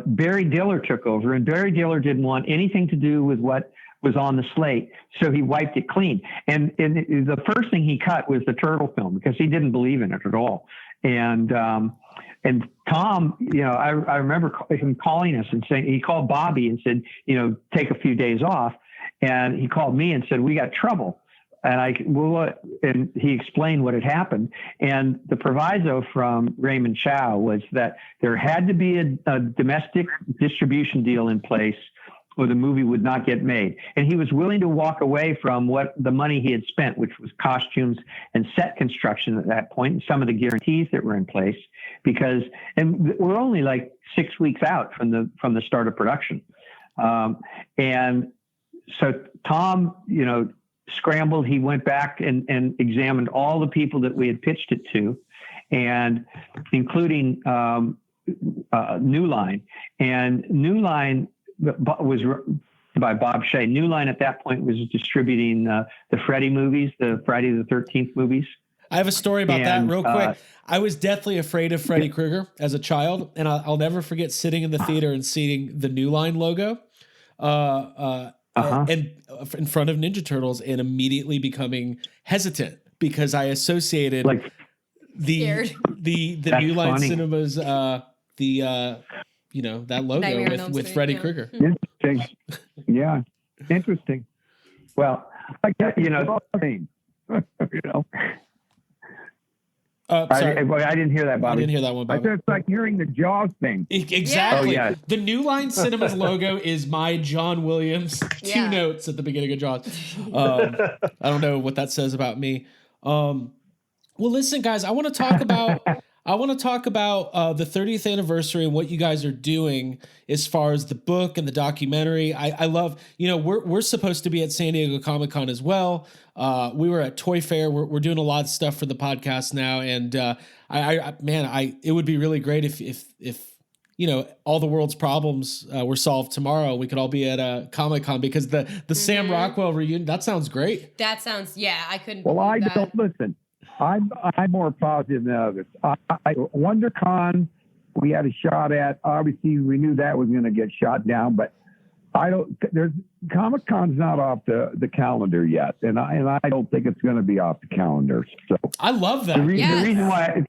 Barry Diller took over, and Barry Diller didn't want anything to do with what was on the slate, so he wiped it clean. And the first thing he cut was the Turtle film, because he didn't believe in it at all. And Tom, I remember him calling us and saying, he called Bobby and said, take a few days off. And he called me and said, we got trouble. And he explained what had happened. And the proviso from Raymond Chow was that there had to be a domestic distribution deal in place, or the movie would not get made. And he was willing to walk away from what the money he had spent, which was costumes and set construction at that point, and some of the guarantees that were in place, and we're only like 6 weeks out from the start of production. And so Tom, scrambled. He went back and examined all the people that we had pitched it to, and including New Line. And New Line was by Bob Shea. New Line at that point was distributing the Freddy movies, the Friday the 13th movies. I have a story about that real quick. I was deathly afraid of Freddy Krueger as a child, and I'll never forget sitting in the theater and seeing the New Line logo and in front of Ninja Turtles, and immediately becoming hesitant because I associated the New Line Cinemas that logo with Freddy Krueger. Interesting. Yeah, interesting. Well, I guess Sorry. I didn't hear that, Bobby. I didn't hear that one, Bobby. I said it's like hearing the Jaws thing. Exactly. Yeah. The New Line Cinemas logo is my John Williams two notes at the beginning of Jaws. I don't know what that says about me. Well, listen, guys, I want to talk about the 30th anniversary and what you guys are doing as far as the book and the documentary. I love, we're supposed to be at San Diego Comic-Con as well. We were at Toy Fair. We're doing a lot of stuff for the podcast now. And it would be really great if all the world's problems were solved tomorrow. We could all be at Comic-Con, because the Sam Rockwell reunion, that sounds great. That sounds, I couldn't. Well, I don't listen. I'm more positive than others. WonderCon, we had a shot at. Obviously, we knew that was going to get shot down, but Comic-Con's not off the calendar yet, and I don't think it's going to be off the calendar. So I love that. The reason why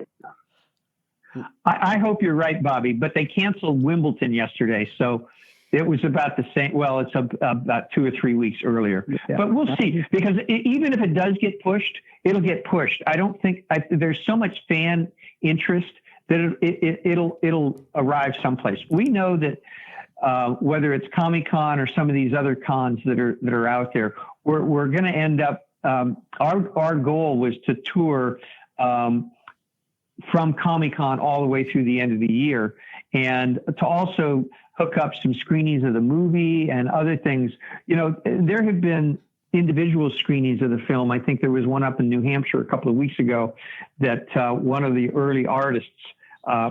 I hope you're right, Bobby, but they canceled Wimbledon yesterday, so it was about the same. Well, it's about 2 or 3 weeks earlier, but we'll see, because even if it does get pushed, it'll get pushed. I don't think there's so much fan interest that it'll arrive someplace. We know that whether it's Comic-Con or some of these other cons that are out there, we're going to end up. Our goal was to tour from Comic-Con all the way through the end of the year, and to also hook up some screenings of the movie and other things. There have been individual screenings of the film. I think there was one up in New Hampshire a couple of weeks ago that one of the early artists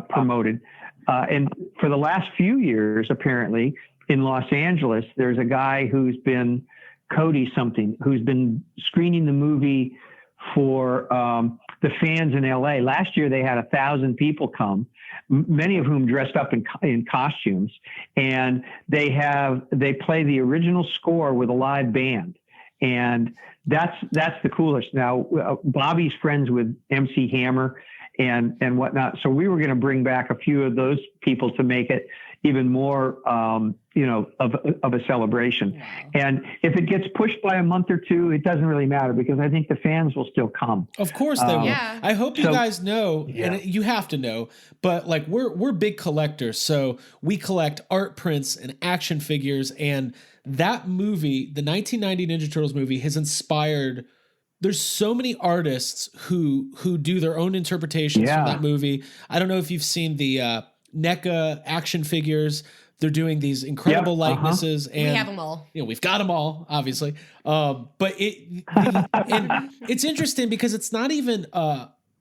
promoted. And for the last few years, apparently, in Los Angeles, there's a guy who's been Cody something, who's been screening the movie for the fans in LA. Last year, they had 1,000 people come, many of whom dressed up in costumes, and they play the original score with a live band. And that's the coolest. Now, Bobby's friends with MC Hammer and whatnot. So we were going to bring back a few of those people to make it even more, of a celebration. Wow. And if it gets pushed by a month or two, it doesn't really matter because I think the fans will still come. Of course they will. Yeah. I hope you guys know, and you have to know, but like we're big collectors. So we collect art prints and action figures, and that movie, the 1990 Ninja Turtles movie, has inspired. There's so many artists who do their own interpretations from that movie. I don't know if you've seen the NECA action figures. They're doing these incredible likenesses, and we have them all. We've got them all, obviously. But and it's interesting because it's not even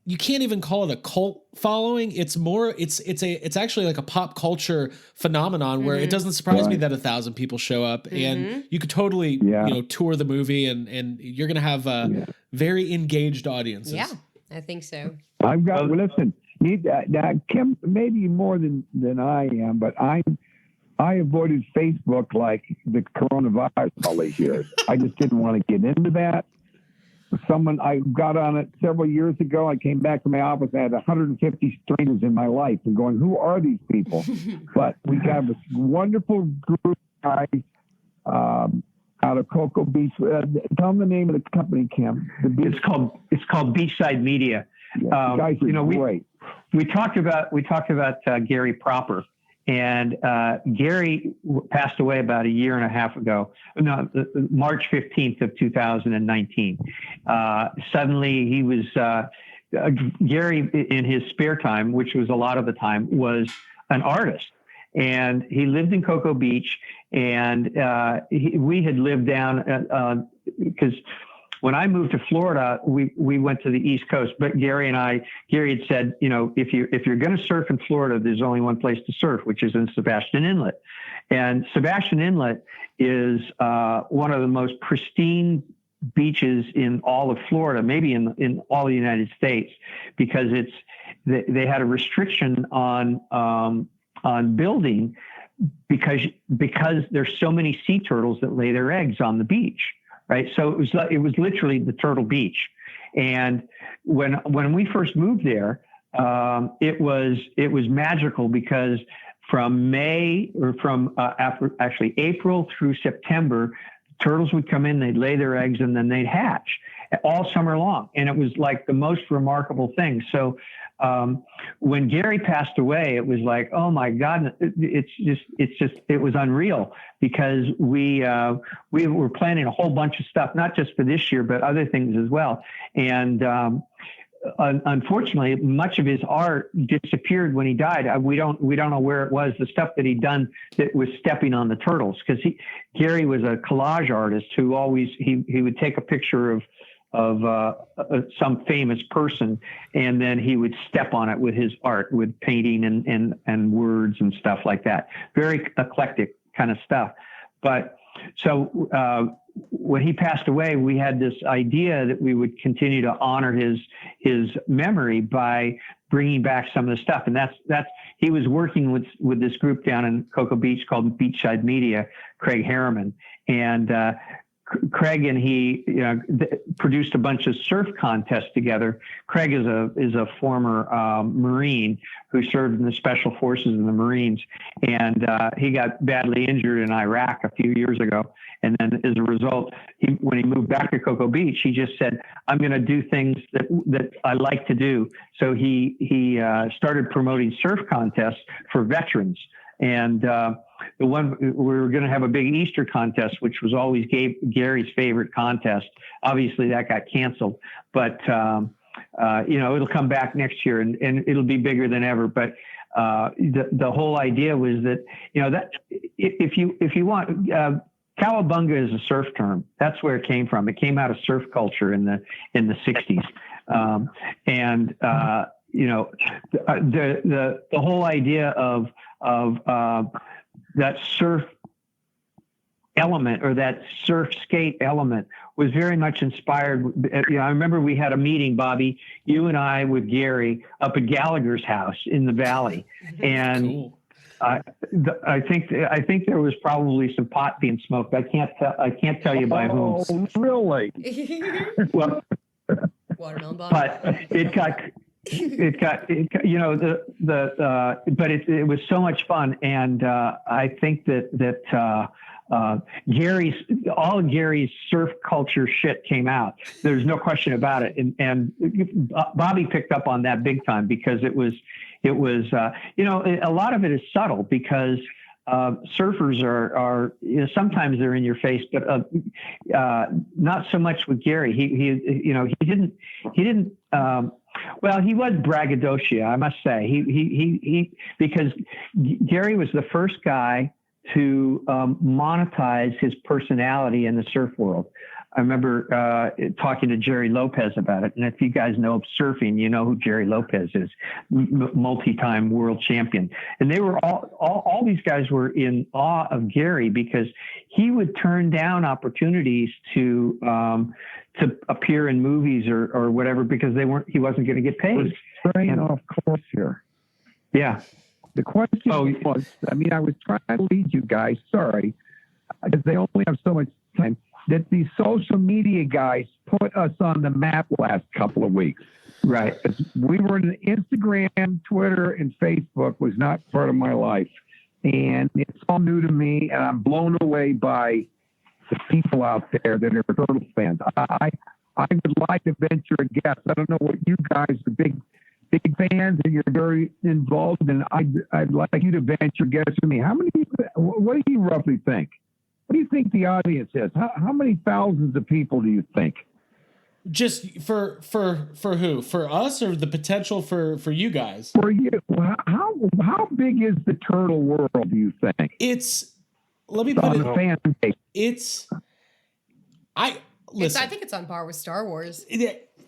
you can't even call it a cult following. It's more it's actually like a pop culture phenomenon where it doesn't surprise me that 1,000 people show up, and you could totally tour the movie, and you're gonna have very engaged audiences. Yeah, I think so. I've got listen. Kim, maybe more than I am, but I avoided Facebook like the coronavirus all these years. I just didn't want to get into that. I got on it several years ago. I came back to my office. I had 150 strangers in my life and going, who are these people? But we have this wonderful group of guys out of Cocoa Beach. Tell them the name of the company, Kim. It's called Beachside Media. Yeah, guys are great. We talked about Gary Proper, and Gary passed away about a year and a half ago. No, March 15th of 2019. Suddenly, he was Gary in his spare time, which was a lot of the time, was an artist, and he lived in Cocoa Beach, and we had lived down because. When I moved to Florida, we went to the East Coast, but Gary had said, if you're going to surf in Florida, there's only one place to surf, which is in Sebastian Inlet. And Sebastian Inlet is one of the most pristine beaches in all of Florida, maybe in all the United States, because they had a restriction on building because there's so many sea turtles that lay their eggs on the beach. Right. So it was literally the Turtle Beach. And when we first moved there, it was magical because from April through September, turtles would come in, they'd lay their eggs, and then they'd hatch all summer long. And it was like the most remarkable thing. So when Gary passed away, it was like, oh my God, it was unreal because we were planning a whole bunch of stuff, not just for this year, but other things as well. And unfortunately, much of his art disappeared when he died. We don't know where it was. The stuff that he'd done that was stepping on the turtles, because Gary was a collage artist who always he would take a picture of some famous person, and then he would step on it with his art, with painting and words and stuff like that. Very eclectic kind of stuff. But so when he passed away, we had this idea that we would continue to honor his memory by bringing back some of the stuff. And that's he was working with this group down in Cocoa Beach called Beachside Media, Craig Harriman, and Craig and he produced a bunch of surf contests together. Craig is a former Marine who served in the Special Forces in the Marines, and he got badly injured in Iraq a few years ago. And then as a result, when he moved back to Cocoa Beach, he just said, I'm going to do things that I like to do. So he started promoting surf contests for veterans. And the one we were going to have a big Easter contest, which was always Gary's favorite contest. Obviously, that got canceled, but it'll come back next year, and it'll be bigger than ever. But the whole idea was that that if you want. Cowabunga is a surf term. That's where it came from. It came out of surf culture in the 60s. the whole idea of that surf element or that surf skate element was very much inspired. I remember we had a meeting, Bobby, you and I with Gary up at Gallagher's house in the Valley. And Cool. I think there was probably some pot being smoked. I can't tell you by whom. Oh, really? Well, Watermelon bomb. but it got but it was so much fun. And I think that all of Gary's surf culture shit came out. There's no question about it. And Bobby picked up on that big time because it was a lot of it is subtle because surfers are sometimes they're in your face, but not so much with Gary. He didn't. Well, he was braggadocio, I must say. He because Gary was the first guy to monetize his personality in the surf world. I remember talking to Jerry Lopez about it. And if you guys know surfing, you know who Jerry Lopez is, multi-time world champion. And they were all these guys were in awe of Gary because he would turn down opportunities to appear in movies or whatever because he wasn't going to get paid. We're straying off course here. Yeah. The question was, I was trying to lead you guys, sorry, because they only have so much time, that these social media guys put us on the map last couple of weeks. Right. We were in Instagram, Twitter, and Facebook was not part of my life. And it's all new to me, and I'm blown away by the people out there that are Turtles fans. I would like to venture a guess. I don't know what you guys are big fans and you're very involved, and I'd like you to venture a guess with me. What do you roughly think? What do you think the audience is? How many thousands of people do you think? Just for who? For us or the potential for you guys? For you. How big is the turtle world, do you think? Let me put it. Fan base. I think it's on par with Star Wars.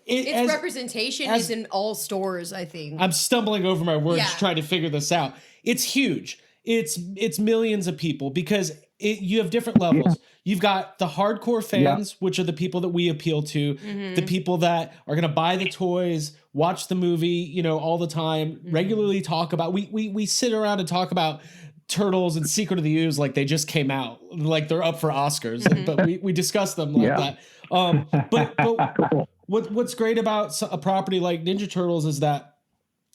Its representation is in all stores, I think. I'm stumbling over my words trying to figure this out. It's huge. It's millions of people because you have different levels. Yeah. You've got the hardcore fans, which are the people that we appeal to, the people that are going to buy the toys, watch the movie, all the time, regularly talk about. We sit around and talk about Turtles and Secret of the Ooze like they just came out, like they're up for Oscars, but we discuss them like that. But cool. What's great about a property like Ninja Turtles is that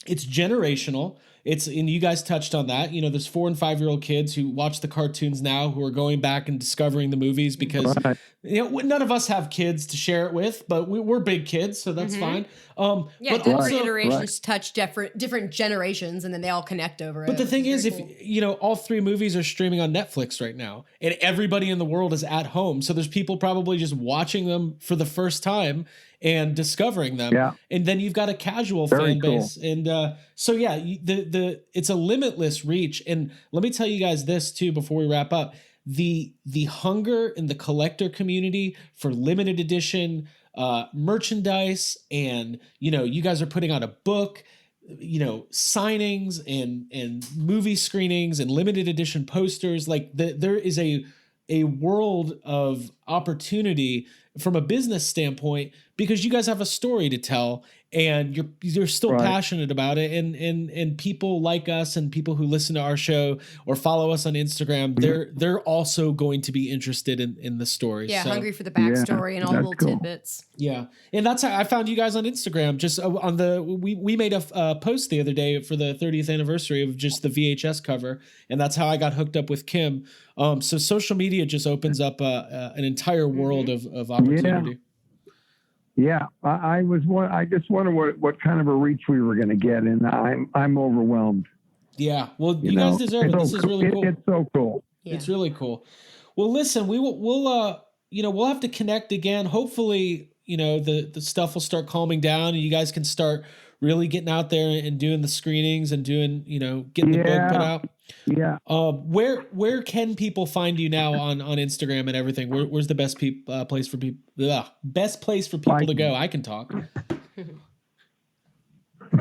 it's generational. And you guys touched on that. There's 4 and 5-year-old kids who watch the cartoons now who are going back and discovering the movies because none of us have kids to share it with, but we're big kids, so that's fine. But different iterations touch different generations, and then they all connect over it. But the thing is, if all 3 movies are streaming on Netflix right now, and everybody in the world is at home, so there's people probably just watching them for the first time and discovering them. Yeah. And then you've got a casual fan base. And it's a limitless reach. And let me tell you guys this too, before we wrap up, the hunger in the collector community for limited edition merchandise. And, you guys are putting out a book, signings and movie screenings and limited edition posters. Like there is a world of opportunity from a business standpoint because you guys have a story to tell and you're still passionate about it. And people like us and people who listen to our show or follow us on Instagram, they're also going to be interested in the story. Yeah. So, hungry for the backstory and all the little tidbits. Yeah. And that's how I found you guys on Instagram. Just on we made a post the other day for the 30th anniversary of just the VHS cover. And that's how I got hooked up with Kim. So social media just opens up an entire world of opportunity. Yeah, I just wonder what kind of a reach we were going to get, and I'm overwhelmed. Yeah, well, you guys deserve it. This is really cool. It's so cool. Yeah. It's really cool. Well, listen, we'll have to connect again. Hopefully, the stuff will start calming down, and you guys can start really getting out there and doing the screenings and doing, getting the book put out. Yeah. Where can people find you now on Instagram and everything? Where's the best place for people? Best place for people to go? I can talk.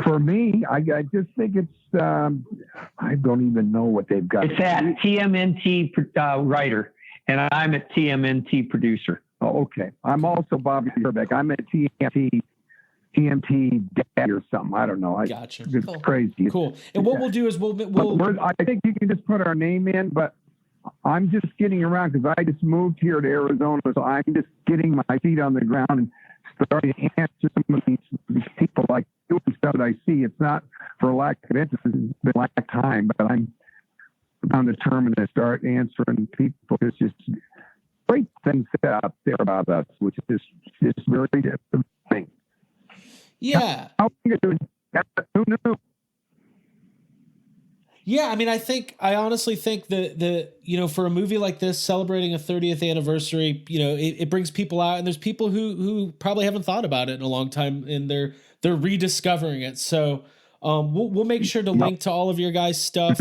For me, I just think it's, I don't even know what they've got. It's at TMNT writer, and I'm at TMNT producer. Oh, okay. I'm also Bobby Herbeck. I'm at TMNT Daddy or something. I don't know. Gotcha. It's Cool. crazy. Cool. And what we'll do is we'll I think you can just put our name in, but I'm just getting around because I just moved here to Arizona, so I'm just getting my feet on the ground and starting to answer some of these people like you and stuff that I see. It's not for lack of interest, it's been lack of time, but I'm determined to start answering people. It's just great things out there about us, which is just really different thing. yeah. How are you doing? Who knew? Yeah, I mean, I honestly think that for a movie like this celebrating a 30th anniversary, it brings people out, and there's people who probably haven't thought about it in a long time, and they're rediscovering it. So we'll make sure to link to all of your guys' stuff,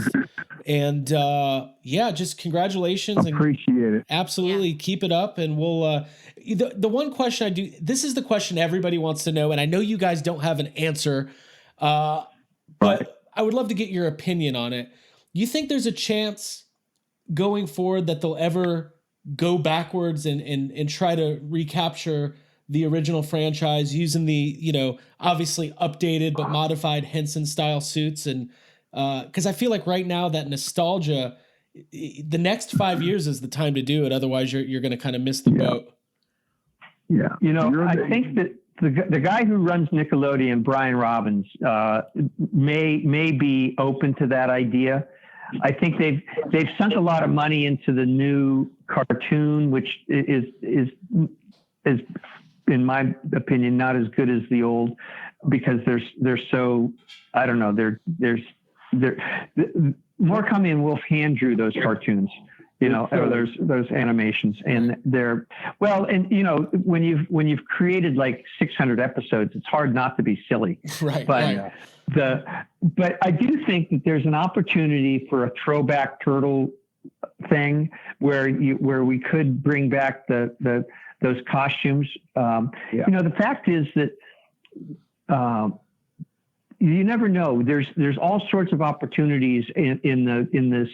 and just congratulations. Appreciate it. Absolutely, keep it up, and we'll. The one question I do. This is the question everybody wants to know, and I know you guys don't have an answer, but I would love to get your opinion on it. You think there's a chance going forward that they'll ever go backwards and try to recapture the original franchise using the, obviously updated but modified Henson style suits? And because I feel like right now that nostalgia, the next 5 years is the time to do it. Otherwise you're going to kind of miss the boat. Yeah. I think that the guy who runs Nickelodeon, Brian Robbins, may be open to that idea. I think they've sunk a lot of money into the new cartoon, which is in my opinion not as good as the old, because they're so, I don't know, they're Murakami and Wolf hand drew those cartoons. Or those animations, and they're and when you've created like 600 episodes, it's hard not to be silly. Right. But but I do think that there's an opportunity for a throwback turtle thing where we could bring back those costumes. The fact is that you never know. There's all sorts of opportunities in this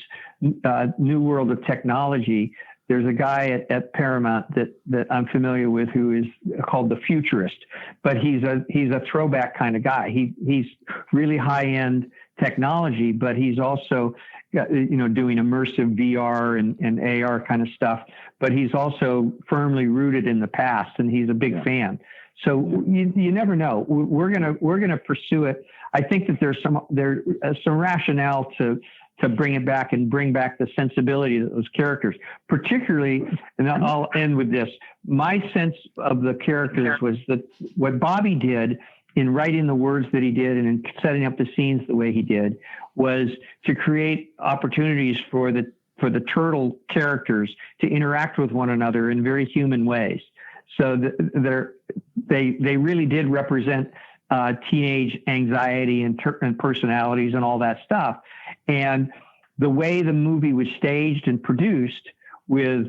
new world of technology. There's a guy at Paramount that I'm familiar with who is called the Futurist, but he's a throwback kind of guy. He's really high end technology, but he's also doing immersive VR and AR kind of stuff. But he's also firmly rooted in the past, and he's a big fan. So you never know. We're gonna pursue it. I think that there's some rationale to bring it back and bring back the sensibility of those characters. Particularly, and I'll end with this. My sense of the characters was that what Bobby did in writing the words that he did and in setting up the scenes the way he did was to create opportunities for the turtle characters to interact with one another in very human ways. So they really did represent teenage anxiety and personalities and all that stuff. And the way the movie was staged and produced with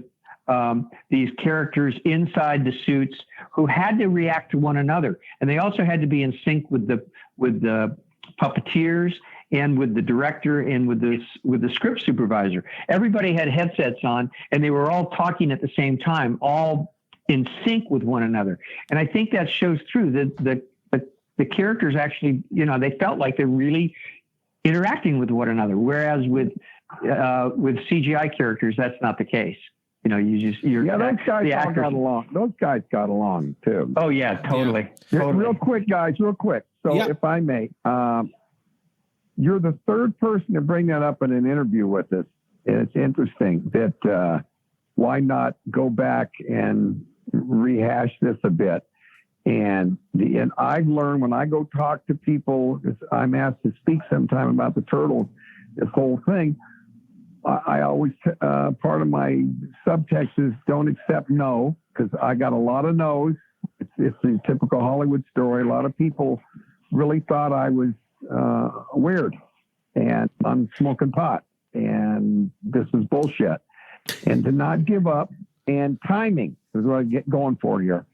these characters inside the suits who had to react to one another, and they also had to be in sync with the puppeteers and with the director and with the script supervisor. Everybody had headsets on, and they were all talking at the same time, all in sync with one another. And I think that shows through. The characters actually, they felt like they're really interacting with one another. Whereas with CGI characters, that's not the case. Those guys all got along. Those guys got along too. Oh yeah, totally. Real quick, guys, real quick. So if I may, you're the third person to bring that up in an interview with us. And it's interesting that why not go back and rehash this a bit. And I've learned when I go talk to people, I'm asked to speak sometime about the Turtles, this whole thing, I always, part of my subtext is don't accept no, because I got a lot of no's. It's a typical Hollywood story. A lot of people really thought I was weird and I'm smoking pot, and this is bullshit. And to not give up, and timing is what I get going for here.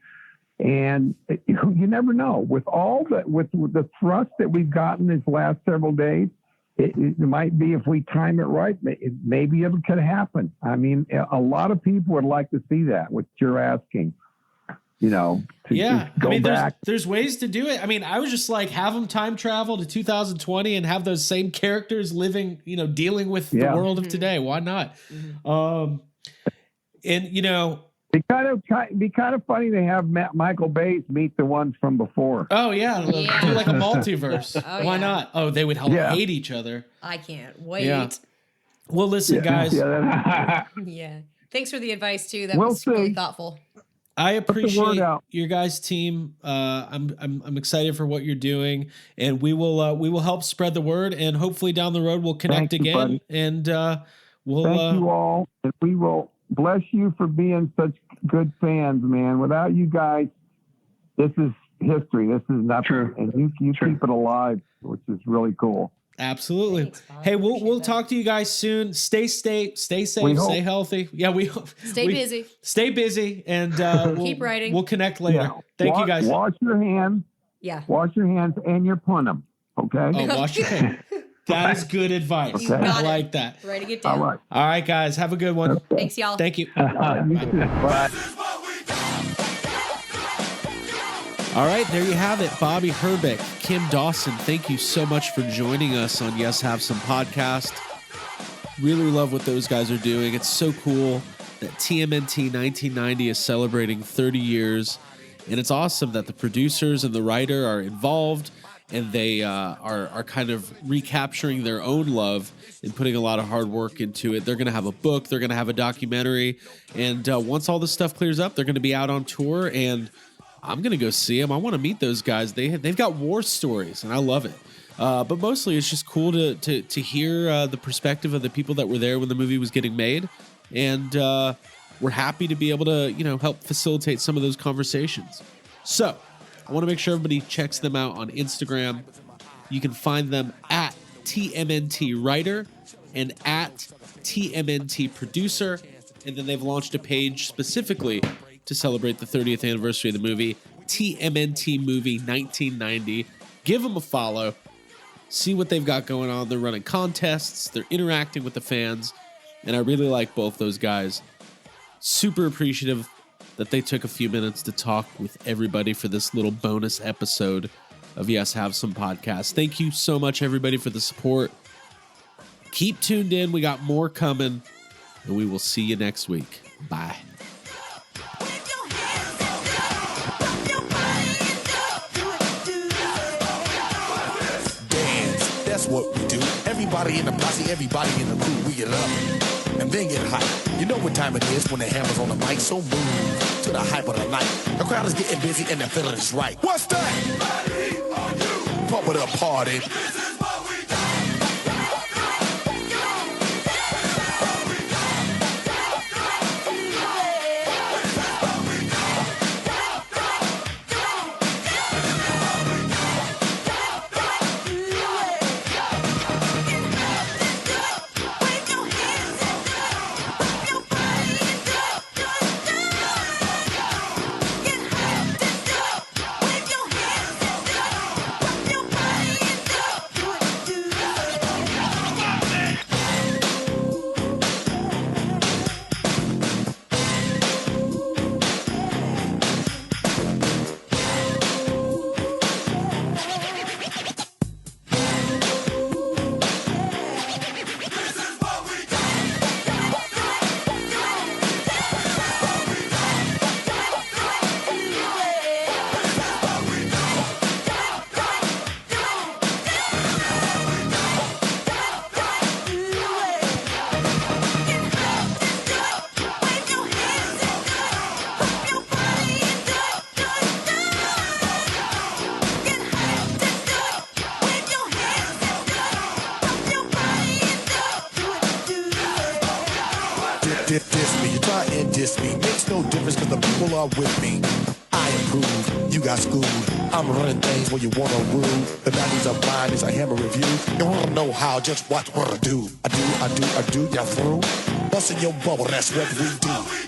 And you never know. With the thrust that we've gotten these last several days, it might be, if we time it right, maybe it could happen. I mean, a lot of people would like to see that, what you're asking. To go back. There's ways to do it. I mean, I was just like, have them time travel to 2020 and have those same characters living, dealing with the world of today. Why not? It'd be kind of funny to have Michael Bay's meet the ones from before. Oh yeah, do like a multiverse. Why not? Oh, they would hate each other. I can't wait. Yeah. Well, listen, guys. Yeah. Thanks for the advice too. That was really thoughtful. I appreciate your guys' team. I'm excited for what you're doing, and we will help spread the word, and hopefully down the road we'll connect again. And we'll thank you all, and we will bless you for being such good fans, man. Without you guys, this is history. This is not true, and you keep it alive, which is really cool. Absolutely. Thanks, hey, we'll talk to you guys soon. Stay safe, stay healthy. Yeah, we busy. Stay busy, and we'll keep writing. We'll connect later. Yeah. Thank you guys. Wash your hands. Yeah. Wash your hands and your punum. Okay. Oh, wash your hands. That is good advice. Okay. I like that. Writing it down. All right, guys. Have a good one. Okay. Thanks, y'all. Thank you. Bye. All right, there you have it. Bobby Herbeck, Kim Dawson, thank you so much for joining us on Yes Have Some Podcast. Really love what those guys are doing. It's so cool that TMNT 1990 is celebrating 30 years. And it's awesome that the producers and the writer are involved, and they are kind of recapturing their own love and putting a lot of hard work into it. They're going to have a book. They're going to have a documentary. And once all this stuff clears up, they're going to be out on tour, and I'm going to go see them. I want to meet those guys. They've got war stories, and I love it. But mostly it's just cool to hear the perspective of the people that were there when the movie was getting made. And we're happy to be able to, help facilitate some of those conversations. So I want to make sure everybody checks them out on Instagram. You can find them at TMNT Writer and at TMNT Producer. And then they've launched a page specifically to celebrate the 30th anniversary of the movie, TMNT Movie 1990. Give them a follow. See what they've got going on. They're running contests. They're interacting with the fans. And I really like both those guys. Super appreciative that they took a few minutes to talk with everybody for this little bonus episode of Yes Have Some Podcast. Thank you so much, everybody, for the support. Keep tuned in. We got more coming. And we will see you next week. Bye. That's what we do. Everybody in the posse, everybody in the crew, we get up and then get hype. You know what time it is when the hammer's on the mic, so move to the hype of the night. The crowd is getting busy and the feeling is right. What's that? Pump it up, party. Diss me, you try and diss me. Makes no difference because the people are with me. I improve, you got schooled. I'm running things where you wanna rule. The 90s are mine, it's a hammer review. You wanna know how, just watch what I do. I do, y'all through? Busting your bubble, that's what we do.